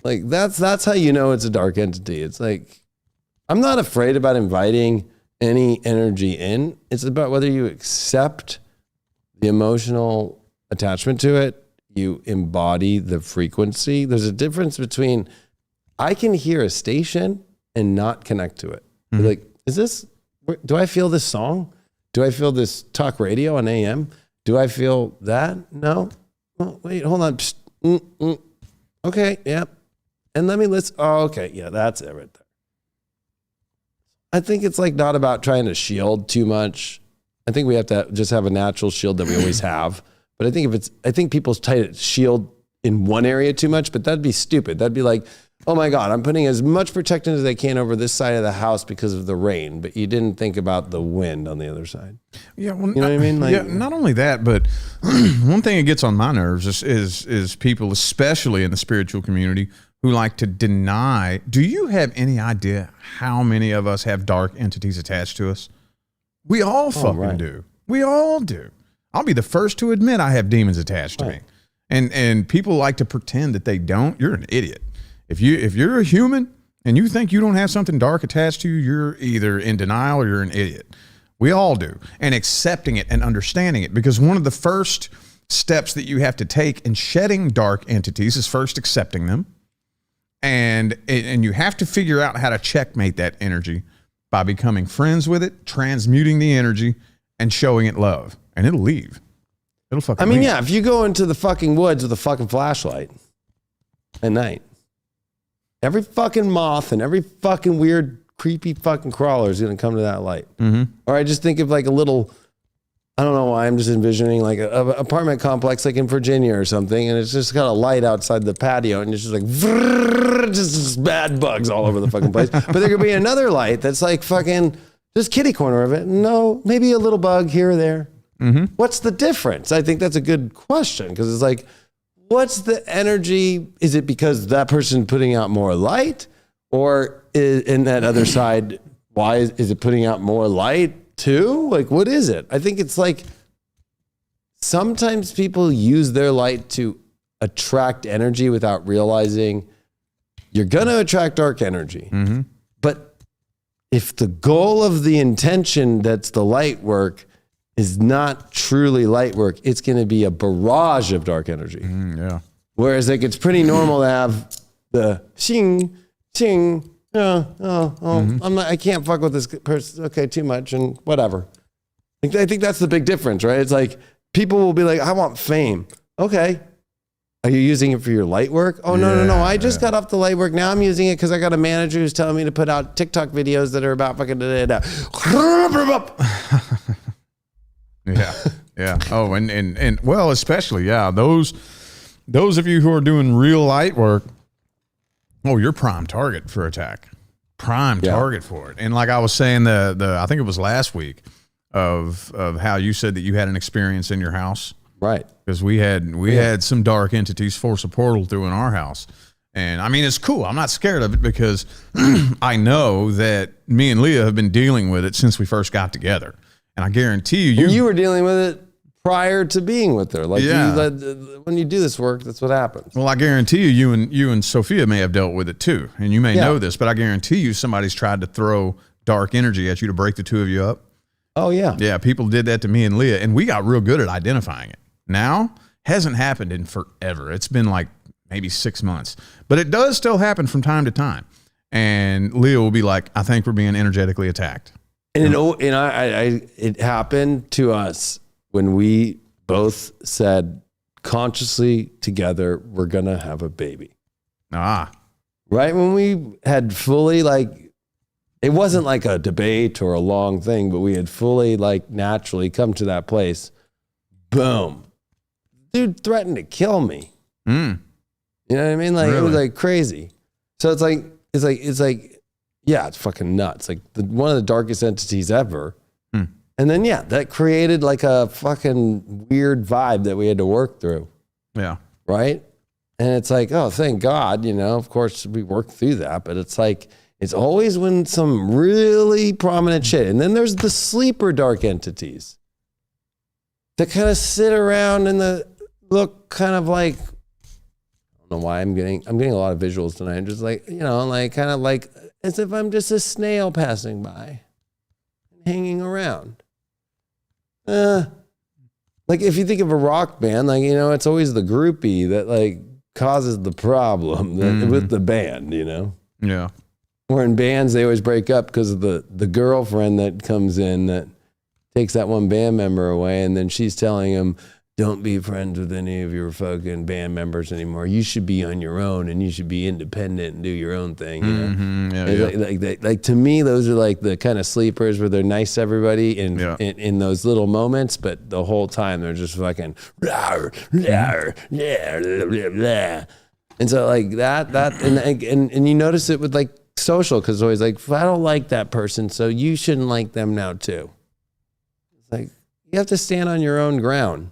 Like that's how you know it's a dark entity. It's like, I'm not afraid about inviting any energy in. It's about whether you accept the emotional attachment to it. You embody the frequency. There's a difference between I can hear a station and not connect to it. Mm-hmm. Like, do I feel this song? Do I feel this talk radio on AM? Do I feel that? No. Oh, wait, hold on. Psst. Okay, yeah. And let me listen. Oh, okay. Yeah, that's it right there. I think it's like not about trying to shield too much. I think we have to just have a natural shield that we always have. But I think people try to shield in one area too much, but that'd be stupid. That'd be like, oh my God, I'm putting as much protection as I can over this side of the house because of the rain, but you didn't think about the wind on the other side. Yeah, well, you know what I mean? Like, yeah, not only that, but one thing that gets on my nerves is people, especially in the spiritual community, who like to deny. Do you have any idea how many of us have dark entities attached to us? We all fucking do. We all do. I'll be the first to admit I have demons attached to me. And people like to pretend that they don't. You're an idiot. If you're a human and you think you don't have something dark attached to you, you're either in denial or you're an idiot. We all do. And accepting it and understanding it, because one of the first steps that you have to take in shedding dark entities is first accepting them. And you have to figure out how to checkmate that energy by becoming friends with it, transmuting the energy, and showing it love. And it'll leave. It'll fucking leave. Yeah, if you go into the fucking woods with a fucking flashlight at night, Every fucking moth and every fucking weird, creepy fucking crawler is going to come to that light. Or I just think of like a little, I don't know why I'm just envisioning like a apartment complex like in Virginia or something, and it's just got a light outside the patio, and it's just like just bad bugs all over the fucking place. But there could be another light that's like fucking just kitty corner of it. No, maybe a little bug here or there. What's the difference? I think that's a good question, because it's like, what's the energy? Is it because that person putting out more light, or in that other side, why is it putting out more light too? Like, what is it? I think it's like sometimes people use their light to attract energy without realizing you're going to attract dark energy. But if the goal of the intention that's the light work is not truly light work, it's going to be a barrage of dark energy. Whereas like it's pretty normal to have the ching, ching, I can't fuck with this person. Okay, too much and whatever. I think that's the big difference, right? It's like people will be like, I want fame. Okay. Are you using it for your light work? Oh, no. I just got off the light work. Now I'm using it because I got a manager who's telling me to put out TikTok videos that are about fucking Yeah. Oh, and well, especially, those of you who are doing real light work, you're prime target for attack. Prime target for it. And like I was saying, I think it was last week of how you said that you had an experience in your house. Right. Because we had some dark entities force a portal through in our house. And I mean, it's cool. I'm not scared of it because I know that me and Leah have been dealing with it since we first got together. And I guarantee you were dealing with it prior to being with her. Like when you do this work, that's what happens. Well, I guarantee you and Sophia may have dealt with it too. And you may know this, but I guarantee you somebody's tried to throw dark energy at you to break the two of you up. Oh yeah. Yeah. People did that to me and Leah, and we got real good at identifying it. Now hasn't happened in forever. It's been like maybe 6 months, but it does still happen from time to time. And Leah will be like, I think we're being energetically attacked. And it happened to us when we both said consciously together, we're going to have a baby. Right when we had fully it wasn't like a debate or a long thing, but we had fully naturally come to that place. Boom. Dude threatened to kill me. You know what I mean? Really? It was crazy. So it's fucking nuts. Like one of the darkest entities ever. And then, that created a fucking weird vibe that we had to work through. Yeah. Right. And it's oh, thank God, of course we worked through that, but it's it's always when some really prominent shit. And then there's the sleeper dark entities that kind of sit around and look kind of I don't know why I'm getting a lot of visuals tonight. I'm just kind of as if I'm just a snail passing by and hanging around. If you think of a rock band, it's always the groupie that causes the problem with the band, Yeah. Or in bands, they always break up because of the girlfriend that comes in that takes that one band member away, and then she's telling him, don't be friends with any of your fucking band members anymore. You should be on your own, and you should be independent and do your own thing. To me, those are the kind of sleepers where they're nice to everybody in those little moments, but the whole time they're just fucking and so and you notice it with social, because always I don't like that person, so you shouldn't like them now too. It's you have to stand on your own ground.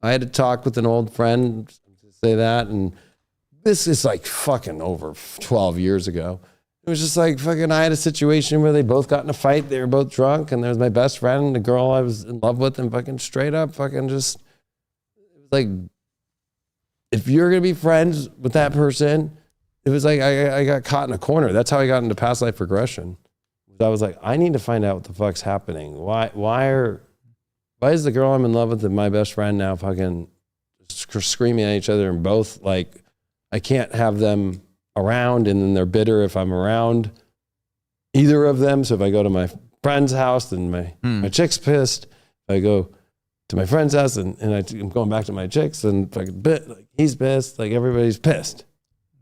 I had to talk with an old friend to say that, and this is fucking over 12 years ago. It was just fucking, I had a situation where they both got in a fight. They were both drunk, and there was my best friend, the girl I was in love with, and fucking straight up fucking just, it was if you're going to be friends with that person, it was I got caught in a corner. That's how I got into past life regression. I was I need to find out what the fuck's happening. Why is the girl I'm in love with and my best friend now fucking screaming at each other, and both I can't have them around, and then they're bitter if I'm around either of them. So if I go to my friend's house, then my chick's pissed. If I go to my friend's house and I'm going back to my chick's, and fucking he's pissed. Everybody's pissed.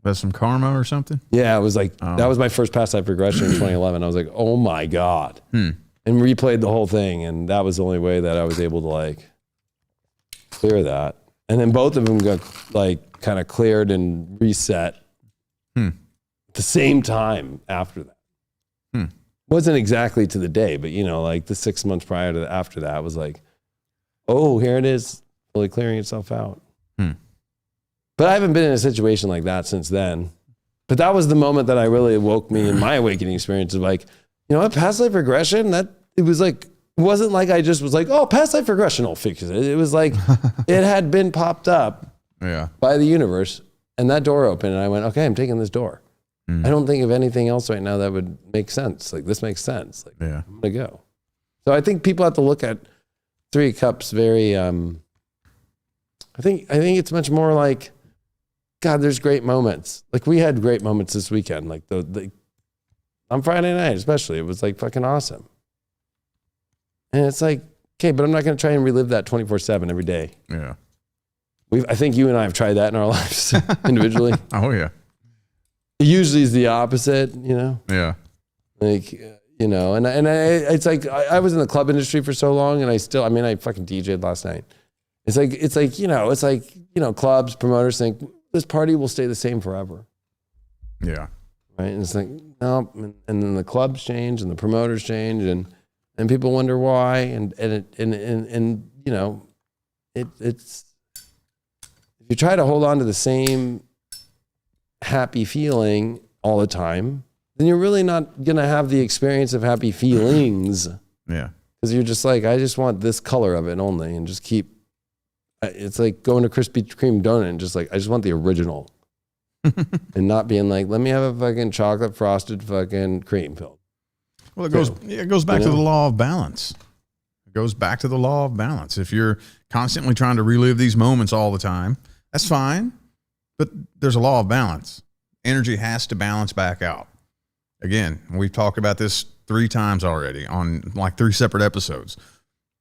That's some karma or something? Yeah, it was like, that was my first past life regression in 2011. I was like, oh my God. And replayed the whole thing. And that was the only way that I was able to like clear that. And then both of them got like kind of cleared and reset at the same time after that. Wasn't exactly to the day, but you know, like the 6 months prior to after that was like, oh, here it is, fully clearing itself out. But I haven't been in a situation like that since then. But that was the moment that I really awoke me in my awakening experience of like, you know what, past life regression, that it was like, it wasn't like I just was like, oh, past life regression will fix it. It was like, it had been popped up by the universe and that door opened and I went, okay, I'm taking this door. I don't think of anything else right now that would make sense. Like this makes sense. Like I'm gonna go. So I think people have to look at Three of Cups very, I think it's much more like, God, there's great moments. Like we had great moments this weekend. Like on Friday night, especially, it was like fucking awesome. And it's like, okay, but I'm not going to try and relive that 24/7 every day. Yeah. I think you and I have tried that in our lives individually. Oh yeah. It usually is the opposite, you know? Yeah. Like, you know, and it's like, I was in the club industry for so long and I fucking DJ'd last night. It's like, you know, clubs, promoters think this party will stay the same forever. Yeah. Right. And it's like, no. And then the clubs change and the promoters change and people wonder why. And you know, it's, if you try to hold on to the same happy feeling all the time, then you're really not going to have the experience of happy feelings. Yeah. Because you're just like, I just want this color of it only and just keep, it's like going to Krispy Kreme donut and just like, I just want the original and not being like, let me have a fucking chocolate frosted fucking cream filled. Well, it goes back to the law of balance. It goes back to the law of balance. If you're constantly trying to relive these moments all the time, that's fine. But there's a law of balance. Energy has to balance back out. Again, we've talked about this 3 times already on like 3 separate episodes.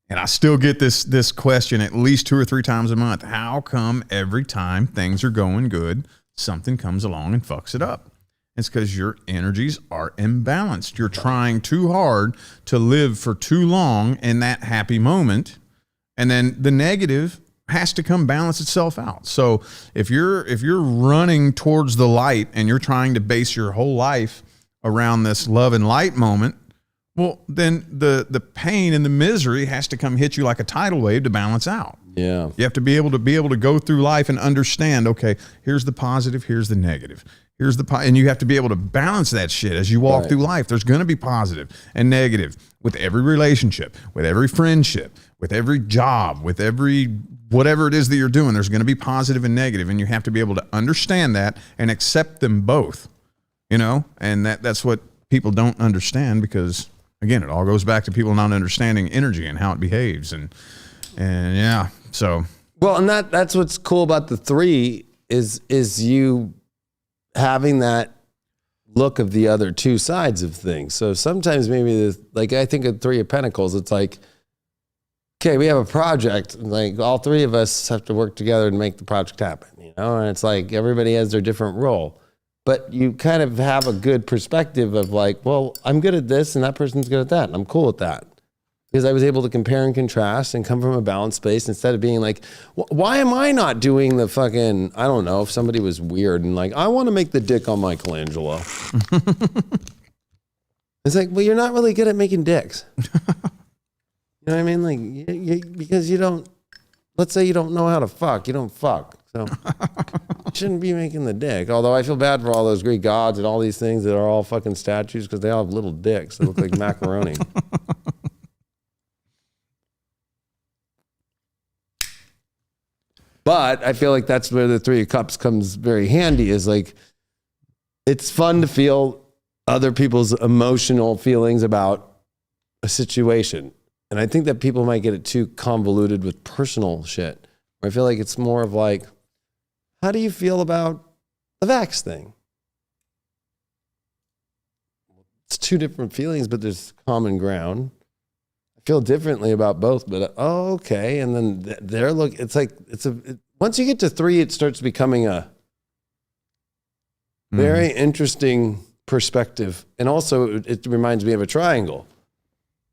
And I still get this question at least 2 or 3 times a month. How come every time things are going good, something comes along and fucks it up? It's because your energies are imbalanced. You're trying too hard to live for too long in that happy moment. And then the negative has to come balance itself out. So if you're running towards the light and you're trying to base your whole life around this love and light moment, well, then the pain and the misery has to come hit you like a tidal wave to balance out. Yeah. You have to be able to go through life and understand, okay, here's the positive, here's the negative. And you have to be able to balance that shit as you walk through life. There's going to be positive and negative with every relationship, with every friendship, with every job, with every whatever it is that you're doing. There's going to be positive and negative, and you have to be able to understand that and accept them both, you know? And that's what people don't understand because, again, it all goes back to people not understanding energy and how it behaves. And yeah, so. Well, and that's what's cool about the 3 is you having that look of the other 2 sides of things. So sometimes maybe like I think of 3 of Pentacles, it's like, okay, we have a project, like all 3 of us have to work together to make the project happen, you know? And it's like everybody has their different role. But you kind of have a good perspective of like, well, I'm good at this and that person's good at that. And I'm cool with that. Because I was able to compare and contrast and come from a balanced space instead of being like, why am I not doing the fucking, I don't know, if somebody was weird and like, I want to make the dick on Michelangelo. It's like, well, you're not really good at making dicks. You know what I mean? Like, because you don't, let's say you don't know how to fuck, you don't fuck. So you shouldn't be making the dick. Although I feel bad for all those Greek gods and all these things that are all fucking statues because they all have little dicks that look like macaroni. But I feel like that's where the 3 of Cups comes very handy is like, it's fun to feel other people's emotional feelings about a situation. And I think that people might get it too convoluted with personal shit. I feel like it's more of like, how do you feel about the vax thing? It's 2 different feelings, but there's common ground. I feel differently about both, but okay. And then they're it's like, once you get to 3, it starts becoming Very interesting perspective. And also it reminds me of a triangle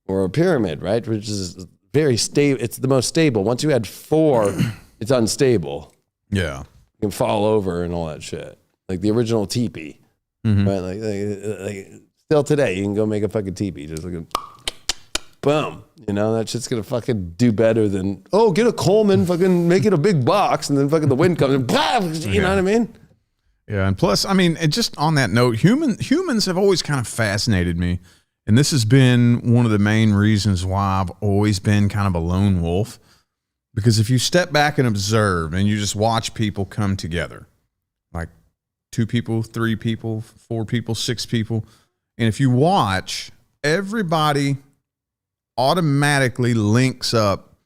or a pyramid, right? Which is very stable. It's the most stable. Once you add 4, it's unstable. Yeah. You can fall over and all that shit. Like the original teepee. Right? Like still today, you can go make a fucking teepee. Just like boom. You know, that shit's gonna fucking do better than, get a Coleman, fucking make it a big box, and then fucking the wind comes and blah, you know what I mean? Yeah, and plus, I mean, just on that note, humans have always kind of fascinated me, and this has been one of the main reasons why I've always been kind of a lone wolf. Because if you step back and observe, and you just watch people come together, like 2 people, 3 people, 4 people, 6 people, and if you watch, everybody automatically links up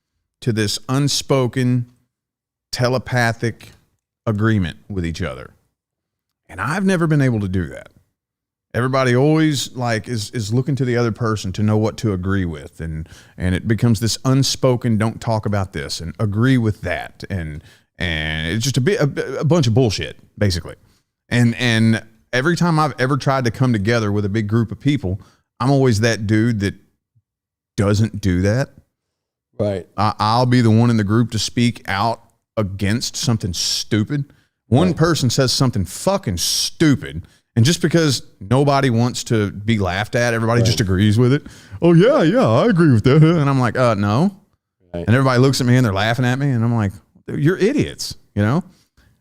to this unspoken telepathic agreement with each other. And I've never been able to do that. Everybody always like is looking to the other person to know what to agree with. And it becomes this unspoken, don't talk about this and agree with that. And it's just a bunch of bullshit, basically. And every time I've ever tried to come together with a big group of people, I'm always that dude that doesn't do that. Right. I'll be the one in the group to speak out against something stupid. One person says something fucking stupid, and just because nobody wants to be laughed at, everybody just agrees with it. Oh, yeah, I agree with that. And I'm like, no. Right. And everybody looks at me and they're laughing at me, and I'm like, you're idiots, you know?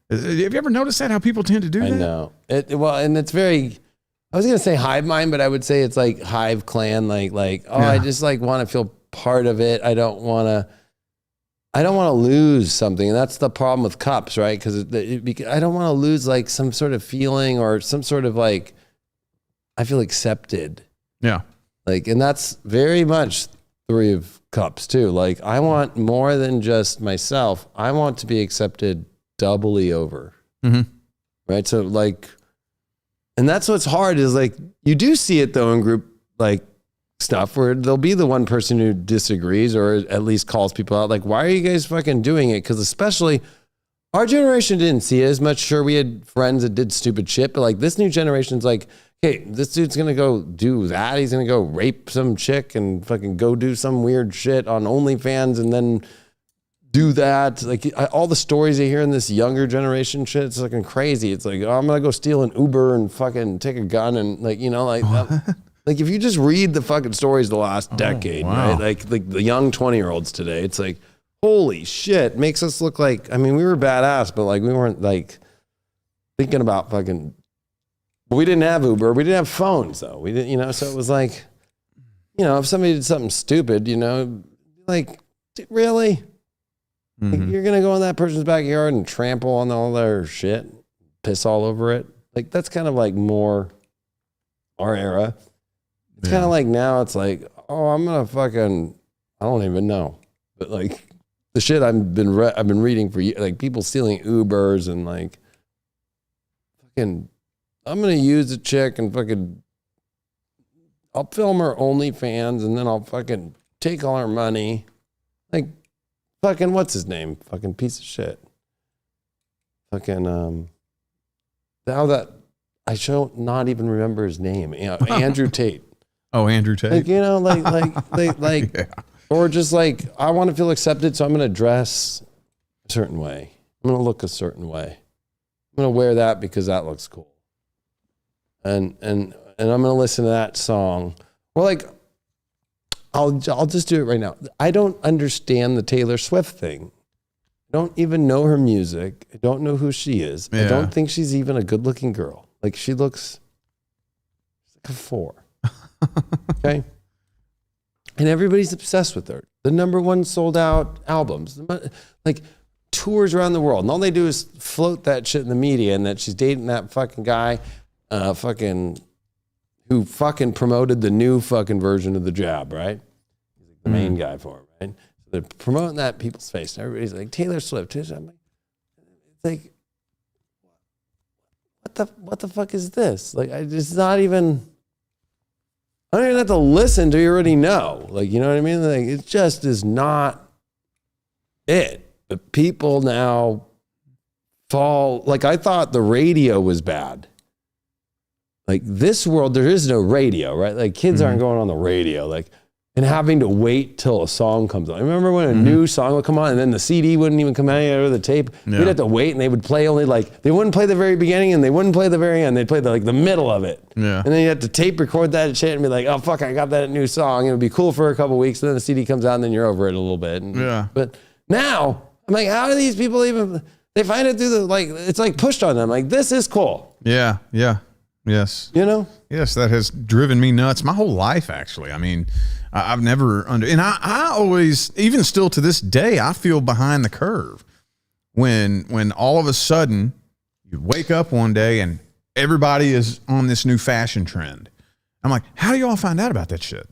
Have you ever noticed that, how people tend to do that? I know. And it's very, I was going to say hive mind, but I would say it's like hive clan, I just like want to feel part of it. I don't want to lose something. And that's the problem with cups, right? Because I don't want to lose like some sort of feeling or some sort of like, I feel accepted. Yeah. Like, and that's very much 3 of cups too. Like, I want more than just myself. I want to be accepted doubly over. Right? So like, and that's what's hard is like, you do see it though in group like stuff where there'll be the one person who disagrees or at least calls people out. Like, why are you guys fucking doing it? Because especially our generation didn't see it as much. Sure, we had friends that did stupid shit, but like this new generation's like, hey, this dude's going to go do that. He's going to go rape some chick and fucking go do some weird shit on OnlyFans and then do that. Like all the stories you hear in this younger generation shit, it's fucking crazy. It's like, I'm going to go steal an Uber and fucking take a gun and like, you know, like like if you just read the fucking stories the last decade, right? Like the young 20-year-olds today, it's like, holy shit, makes us look like, I mean, we were badass, but like we weren't like thinking about fucking, but we didn't have Uber. We didn't have phones though. We didn't, you know, so it was like, you know, if somebody did something stupid, you know, like, really? Like, you're going to go in that person's backyard and trample on all their shit, piss all over it. Like, that's kind of like more our era. It's kind of like now it's like, oh, I'm going to fucking, I don't even know. But like the shit I've been reading for years, like people stealing Ubers and like fucking, I'm going to use a chick and fucking, I'll film her OnlyFans and then I'll fucking take all her money. Like, fucking, what's his name? Fucking piece of shit. Fucking, now that I shall not even remember his name. You know, Andrew Tate. Oh, Andrew Tate. Like, you know, like, yeah. Or just like, I want to feel accepted, so I'm going to dress a certain way. I'm going to look a certain way. I'm going to wear that because that looks cool. And I'm going to listen to that song. Or like, I'll just do it right now. I don't understand the Taylor Swift thing. I don't even know her music. I don't know who she is. Yeah. I don't think she's even a good looking girl. Like she looks like a 4. Okay. And everybody's obsessed with her. The _1 sold out albums, like tours around the world. And all they do is float that shit in the media and that she's dating that fucking guy, who fucking promoted the new fucking version of the jab, right? He's like the main guy for him, right? So they're promoting that in people's face. And everybody's like, Taylor Swift. I'm like, it's like, what the fuck is this? Like, it's not even, I don't even have to listen to you already know. Like, you know what I mean? Like, it just is not it. But people now fall, like I thought the radio was bad. like this world, there is no radio, right? Like kids aren't going on the radio, like, and having to wait till a song comes on. I remember when a new song would come on and then the CD wouldn't even come out or the tape. Yeah. We'd have to wait and they would play only like, they wouldn't play the very beginning and they wouldn't play the very end. They'd play the middle of it. Yeah. And then you have to tape record that shit and be like, oh fuck, I got that new song. It would be cool for a couple weeks. And then the CD comes out and then you're over it a little bit. And, but now I'm like, how do these people even, they find it through the, like, it's like pushed on them. Like, this is cool. Yeah. Yeah. Yes. You know? Yes. That has driven me nuts my whole life, actually. I mean, I've never and I always, even still to this day, I feel behind the curve when all of a sudden you wake up one day and everybody is on this new fashion trend. I'm like, how do you all find out about that shit?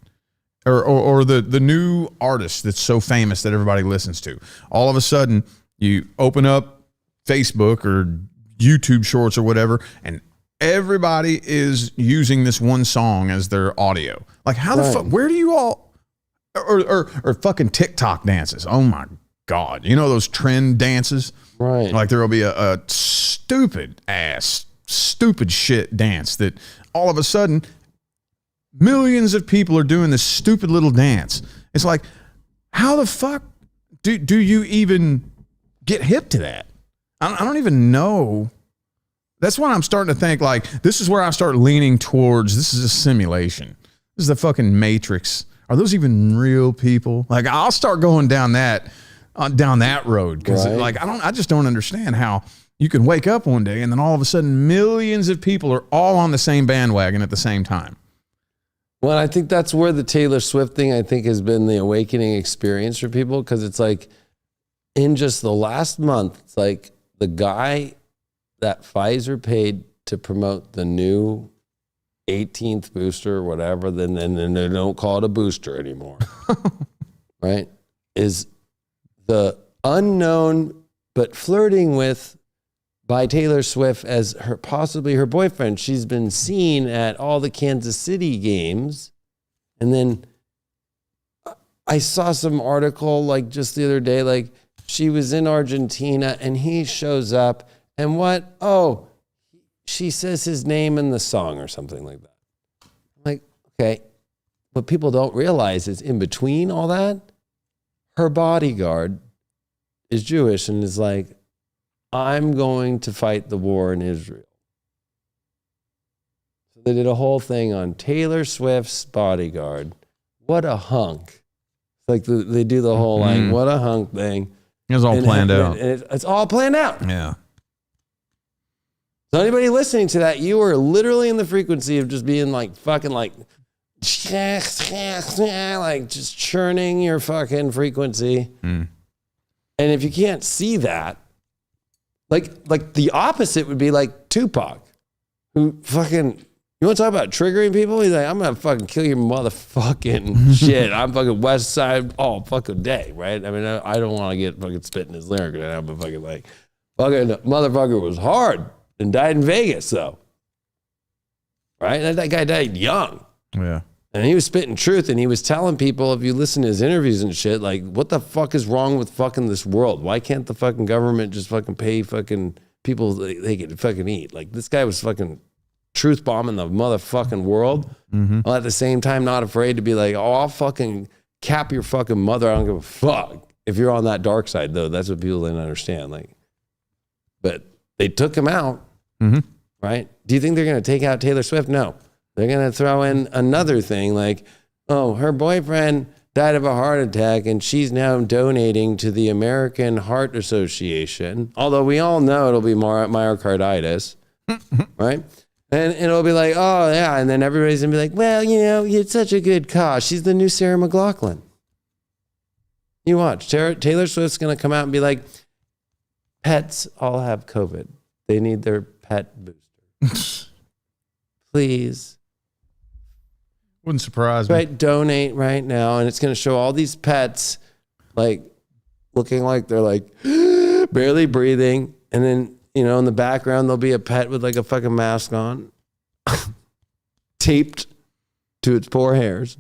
Or the new artist that's so famous that everybody listens to. All of a sudden you open up Facebook or YouTube Shorts or whatever, and everybody is using this one song as their audio. Like, how the fuck, where do you all, or fucking TikTok dances. Oh my God. You know, those trend dances? Right. Like there will be a stupid shit dance that all of a sudden millions of people are doing this stupid little dance. It's like, how the fuck do you even get hip to that? I don't even know. That's when I'm starting to think, like, this is where I start leaning towards, this is a simulation. This is the fucking Matrix. Are those even real people? Like, I'll start going down that road because, like, I just don't understand how you can wake up one day and then all of a sudden millions of people are all on the same bandwagon at the same time. Well, I think that's where the Taylor Swift thing, I think, has been the awakening experience for people, because it's like, in just the last month, it's like the guy that Pfizer paid to promote the new 18th booster or whatever, then they don't call it a booster anymore, right? Is the unknown but flirting with by Taylor Swift as possibly her boyfriend. She's been seen at all the Kansas City games. And then I saw some article like just the other day, like she was in Argentina and he shows up. And what? Oh, she says his name in the song or something like that. I'm like, okay. What people don't realize is in between all that, her bodyguard is Jewish and is like, I'm going to fight the war in Israel. So they did a whole thing on Taylor Swift's bodyguard. What a hunk. Like they do the whole like, what a hunk thing. It was all planned out. It's all planned out. Yeah. So anybody listening to that, you are literally in the frequency of just being like fucking like just churning your fucking frequency. And if you can't see that, like the opposite would be like Tupac, who fucking, you want to talk about triggering people? He's like, I'm going to fucking kill your motherfucking shit. I'm fucking West Side all fucking day, right? I mean, I don't want to get fucking spitting his lyric right now, but fucking like, fucking motherfucker was hard and died in Vegas though. Right? That guy died young. Yeah. And he was spitting truth, and he was telling people, if you listen to his interviews and shit, like, what the fuck is wrong with fucking this world? Why can't the fucking government just fucking pay fucking people they can fucking eat? Like, this guy was fucking truth bombing the motherfucking world, while at the same time not afraid to be like, oh, I'll fucking cap your fucking mother. I don't give a fuck. If you're on that dark side, though, that's what people didn't understand. Like, but they took him out, right? Do you think they're going to take out Taylor Swift? No. They're going to throw in another thing like, oh, her boyfriend died of a heart attack and she's now donating to the American Heart Association. Although we all know it'll be myocarditis, right? And it'll be like, oh, yeah. And then everybody's going to be like, well, you know, it's such a good cause. She's the new Sarah McLachlan. You watch. Taylor Swift's going to come out and be like, pets all have COVID. They need their pet booster. Please. Wouldn't surprise me. Right, donate right now, and it's going to show all these pets like looking like they're like barely breathing, and then you know in the background there'll be a pet with like a fucking mask on, taped to its poor hairs,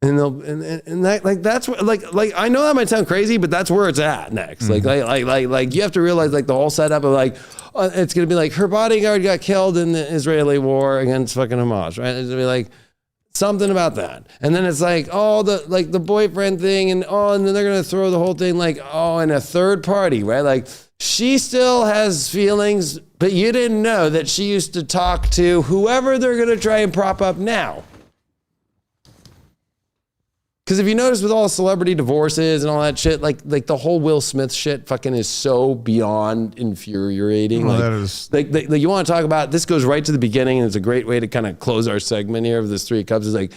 And they'll and that like that's what like I know that might sound crazy, but that's where it's at next. Like you have to realize like the whole setup of like it's gonna be like her bodyguard got killed in the Israeli war against fucking Hamas, right? It's gonna be like something about that, and then it's like the boyfriend thing, and then they're gonna throw the whole thing like in a third party, right? Like she still has feelings, but you didn't know that she used to talk to whoever they're gonna try and prop up now. Because if you notice with all the celebrity divorces and all that shit, like the whole Will Smith shit fucking is so beyond infuriating. Well, like, that is... like you want to talk about, this goes right to the beginning, and it's a great way to kind of close our segment here of this Three Cups. Is like,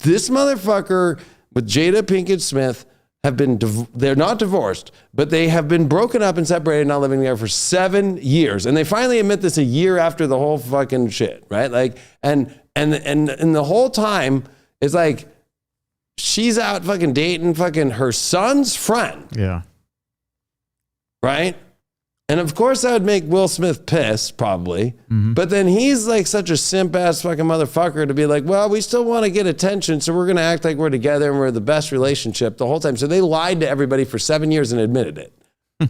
this motherfucker with Jada Pinkett Smith have been, they're not divorced, but they have been broken up and separated, not living together for 7 years. And they finally admit this a year after the whole fucking shit, right? Like, and the whole time, it's like, she's out fucking dating fucking her son's friend. Yeah. Right? And of course that would make Will Smith pissed, probably. Mm-hmm. But then he's like such a simp ass fucking motherfucker to be like, well, we still want to get attention, so we're going to act like we're together and we're the best relationship the whole time. So they lied to everybody for 7 years and admitted it.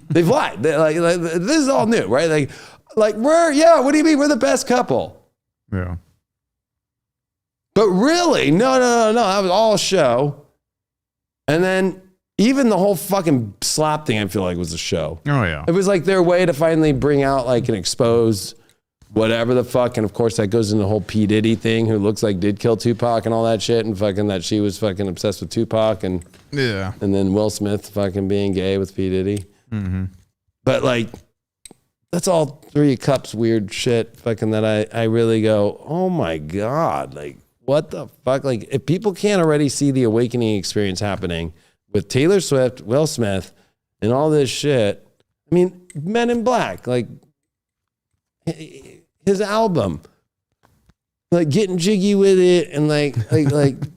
They've lied. Like, this is all new, right? Like what do you mean? We're the best couple. Yeah. But really, no, that was all a show. And then even the whole fucking slap thing, I feel like was a show. Oh, yeah. It was like their way to finally bring out like and expose whatever the fuck. And of course that goes into the whole P. Diddy thing, who looks like did kill Tupac and all that shit, and fucking that she was fucking obsessed with Tupac, and yeah. And then Will Smith fucking being gay with P. Diddy. Mm-hmm. But like, that's all Three Cups weird shit fucking that I really go, oh my God, like, what the fuck? Like, if people can't already see the awakening experience happening with Taylor Swift, Will Smith, and all this shit, I mean, Men in Black, like, his album, like, getting jiggy with it, and like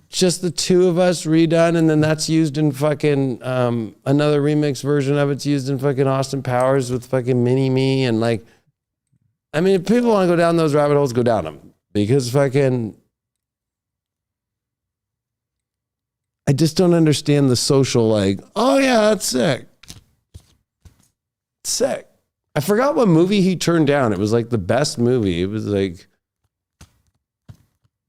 just the two of us redone, and then that's used in fucking, another remix version of it's used in fucking Austin Powers with fucking Mini-Me, and like, I mean, if people want to go down those rabbit holes, go down them, because fucking, I just don't understand the social, like, oh yeah, that's sick. Sick. I forgot what movie he turned down. It was like the best movie. It was like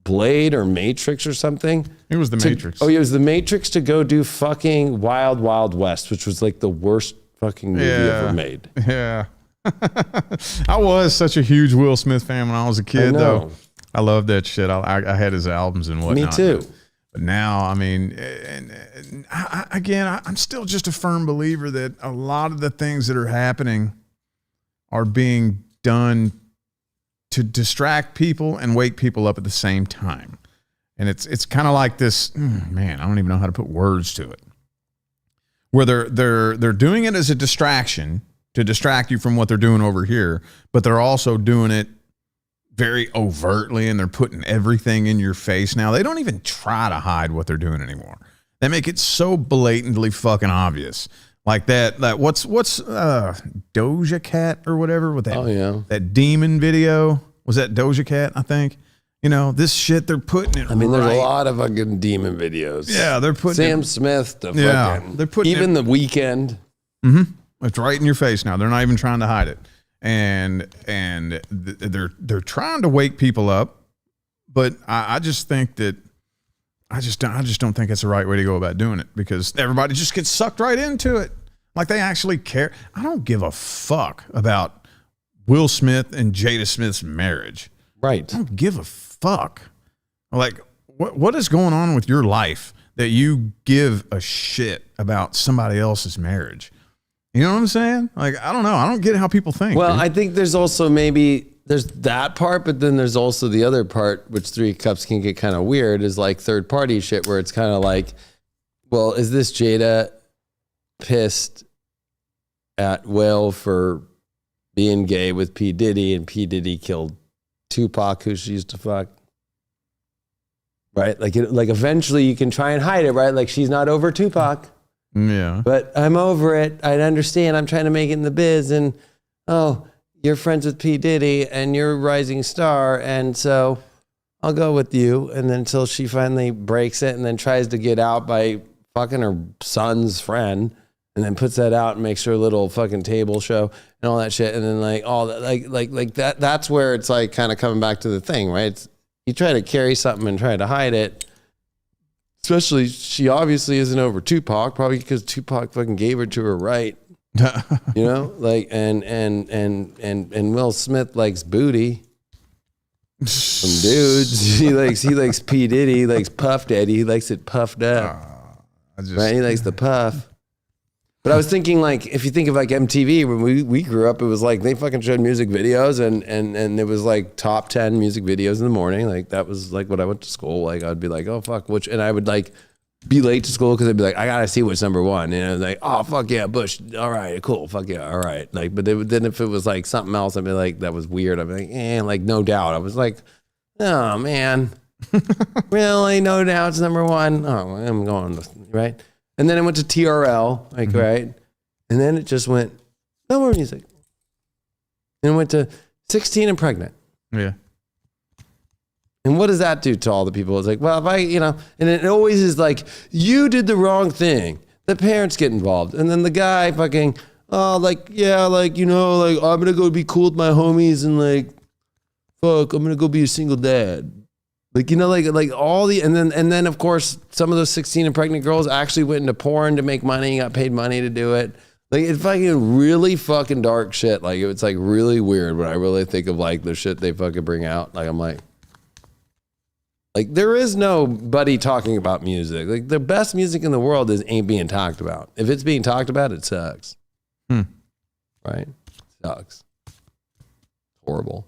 Blade or Matrix or something. It was the Matrix. Oh yeah, it was the Matrix to go do fucking Wild Wild West, which was like the worst fucking movie ever made. Yeah. I was such a huge Will Smith fan when I was a kid, though. I loved that shit. I had his albums and whatnot. Me too. But now, I mean, I'm still just a firm believer that a lot of the things that are happening are being done to distract people and wake people up at the same time. And it's kind of like this, man, I don't even know how to put words to it. Where they're doing it as a distraction to distract you from what they're doing over here, but they're also doing it very overtly, and they're putting everything in your face now. They don't even try to hide what they're doing anymore. They make it so blatantly fucking obvious. Like that what's Doja Cat or whatever with that that demon video. Was that Doja Cat, I think? You know, this shit, they're putting it. I mean, there's a lot of fucking demon videos. Yeah, they're putting Sam Smith to fucking, they're putting even The Weeknd. Mm-hmm. It's right in your face now. They're not even trying to hide it. And they're trying to wake people up, but I just think that I just don't think it's the right way to go about doing it, because everybody just gets sucked right into it. Like they actually care. I don't give a fuck about Will Smith and Jada Smith's marriage. Right. I don't give a fuck. Like what is going on with your life that you give a shit about somebody else's marriage? You know what I'm saying? Like, I don't know. I don't get how people think. Well, dude. I think there's also there's that part, but then there's also the other part, which Three Cups can get kind of weird, is like third party shit, where it's kind of like, well, is this Jada pissed at Will for being gay with P. Diddy, and P. Diddy killed Tupac, who she used to fuck? Right? Like eventually you can try and hide it, right? Like, she's not over Tupac. Yeah. But I'm over it. I understand. I'm trying to make it in the biz. And, oh, you're friends with P. Diddy and you're a rising star. And so I'll go with you. And then until she finally breaks it and then tries to get out by fucking her son's friend and then puts that out and makes her little fucking table show and all that shit. And then like all that, like that's where it's like kind of coming back to the thing, right? It's, you try to carry something and try to hide it. Especially, she obviously isn't over Tupac, probably because Tupac fucking gave her to her right. You know, like and Will Smith likes booty. Some dudes. He likes P. Diddy, he likes Puff Daddy, he likes it puffed up. Right? He likes the puff. But I was thinking, like, if you think of like MTV, when we grew up, it was like they fucking showed music videos and it was like top 10 music videos in the morning. Like that was like when I went to school. Like I'd be like, oh fuck, and I would like be late to school because I'd be like, I gotta see what's number one. And I was like, oh fuck yeah, Bush. All right, cool. Fuck yeah, all right. Like, but then if it was like something else, I'd be like, that was weird. I'd be like, like No Doubt. I was like, oh man, really? No Doubt's number one? Oh, I'm going right. And then I went to TRL, like, right? And then it just went, no more music. And it went to 16 and pregnant. Yeah. And what does that do to all the people? It's like, well, if I, and it always is like, you did the wrong thing. The parents get involved. And then the guy fucking, like, yeah, like, like, I'm going to go be cool with my homies and like, fuck, I'm going to go be a single dad. Like, like all the, and then of course, some of those 16 and pregnant girls actually went into porn to make money, got paid money to do it. Like it's fucking really fucking dark shit. Like it's like really weird when I really think of like the shit they fucking bring out. Like I'm like there is nobody talking about music. Like the best music in the world ain't being talked about. If it's being talked about, it sucks. Right? Sucks. Horrible.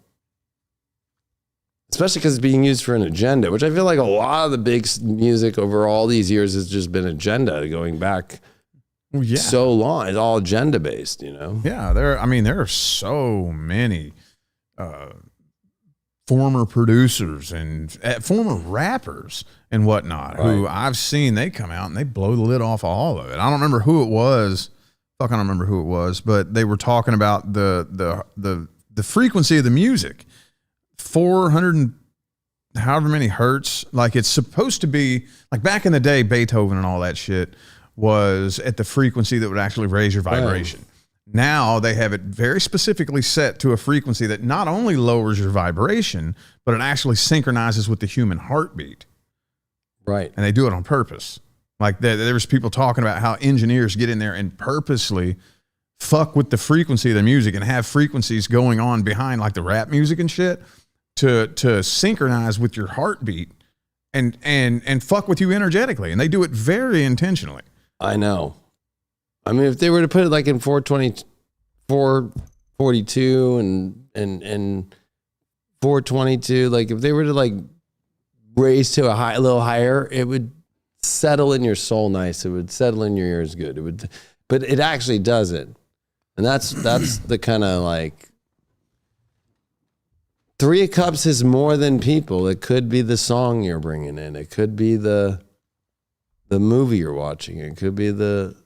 Especially because it's being used for an agenda, which I feel like a lot of the big music over all these years has just been agenda going back so long. It's all agenda based, Yeah, there are so many former producers and former rappers and whatnot who I've seen, they come out and they blow the lid off all of it. I don't remember who it was. Fuck, I don't remember who it was, but they were talking about the frequency of the music. 400 and however many hertz, like it's supposed to be like back in the day, Beethoven and all that shit was at the frequency that would actually raise your vibration. Now they have it very specifically set to a frequency that not only lowers your vibration, but it actually synchronizes with the human heartbeat. Right. And they do it on purpose. Like there was people talking about how engineers get in there and purposely fuck with the frequency of the music and have frequencies going on behind like the rap music and shit to synchronize with your heartbeat and fuck with you energetically. And they do it very intentionally. I know. I mean, if they were to put it like in 420, 442 and 422, like if they were to like raise to a little higher, it would settle in your soul nice. It would settle in your ears good. It would, but it actually doesn't. And that's the kind of like, Three of Cups is more than people. It could be the song you're bringing in. It could be the movie you're watching. It could be the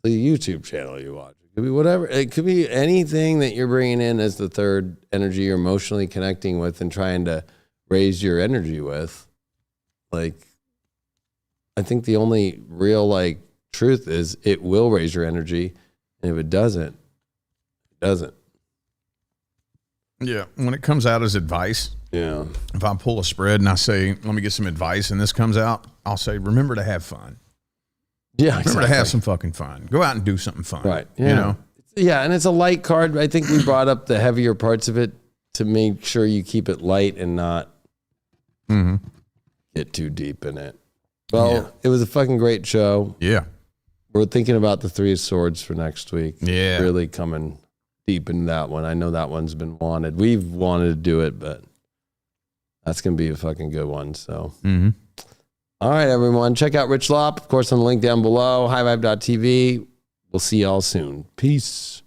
YouTube channel you watch. It could be whatever. It could be anything that you're bringing in as the third energy you're emotionally connecting with and trying to raise your energy with. Like, I think the only real like truth is it will raise your energy, and if it doesn't, it doesn't. Yeah, when it comes out as advice, if I pull a spread and I say, let me get some advice, and this comes out, I'll say, remember to have fun. Yeah, remember to have some fucking fun. Go out and do something fun. Right. Yeah. Yeah, and it's a light card. I think we brought up the heavier parts of it to make sure you keep it light and not get too deep in it. Well, it was a fucking great show. Yeah. We're thinking about the Three of Swords for next week. Yeah. Really coming deep in that one. I know that one's been wanted. We've wanted to do it, but that's going to be a fucking good one. So, all right, everyone. Check out Rich Lopp, of course, on the link down below, highvibe.tv. We'll see y'all soon. Peace.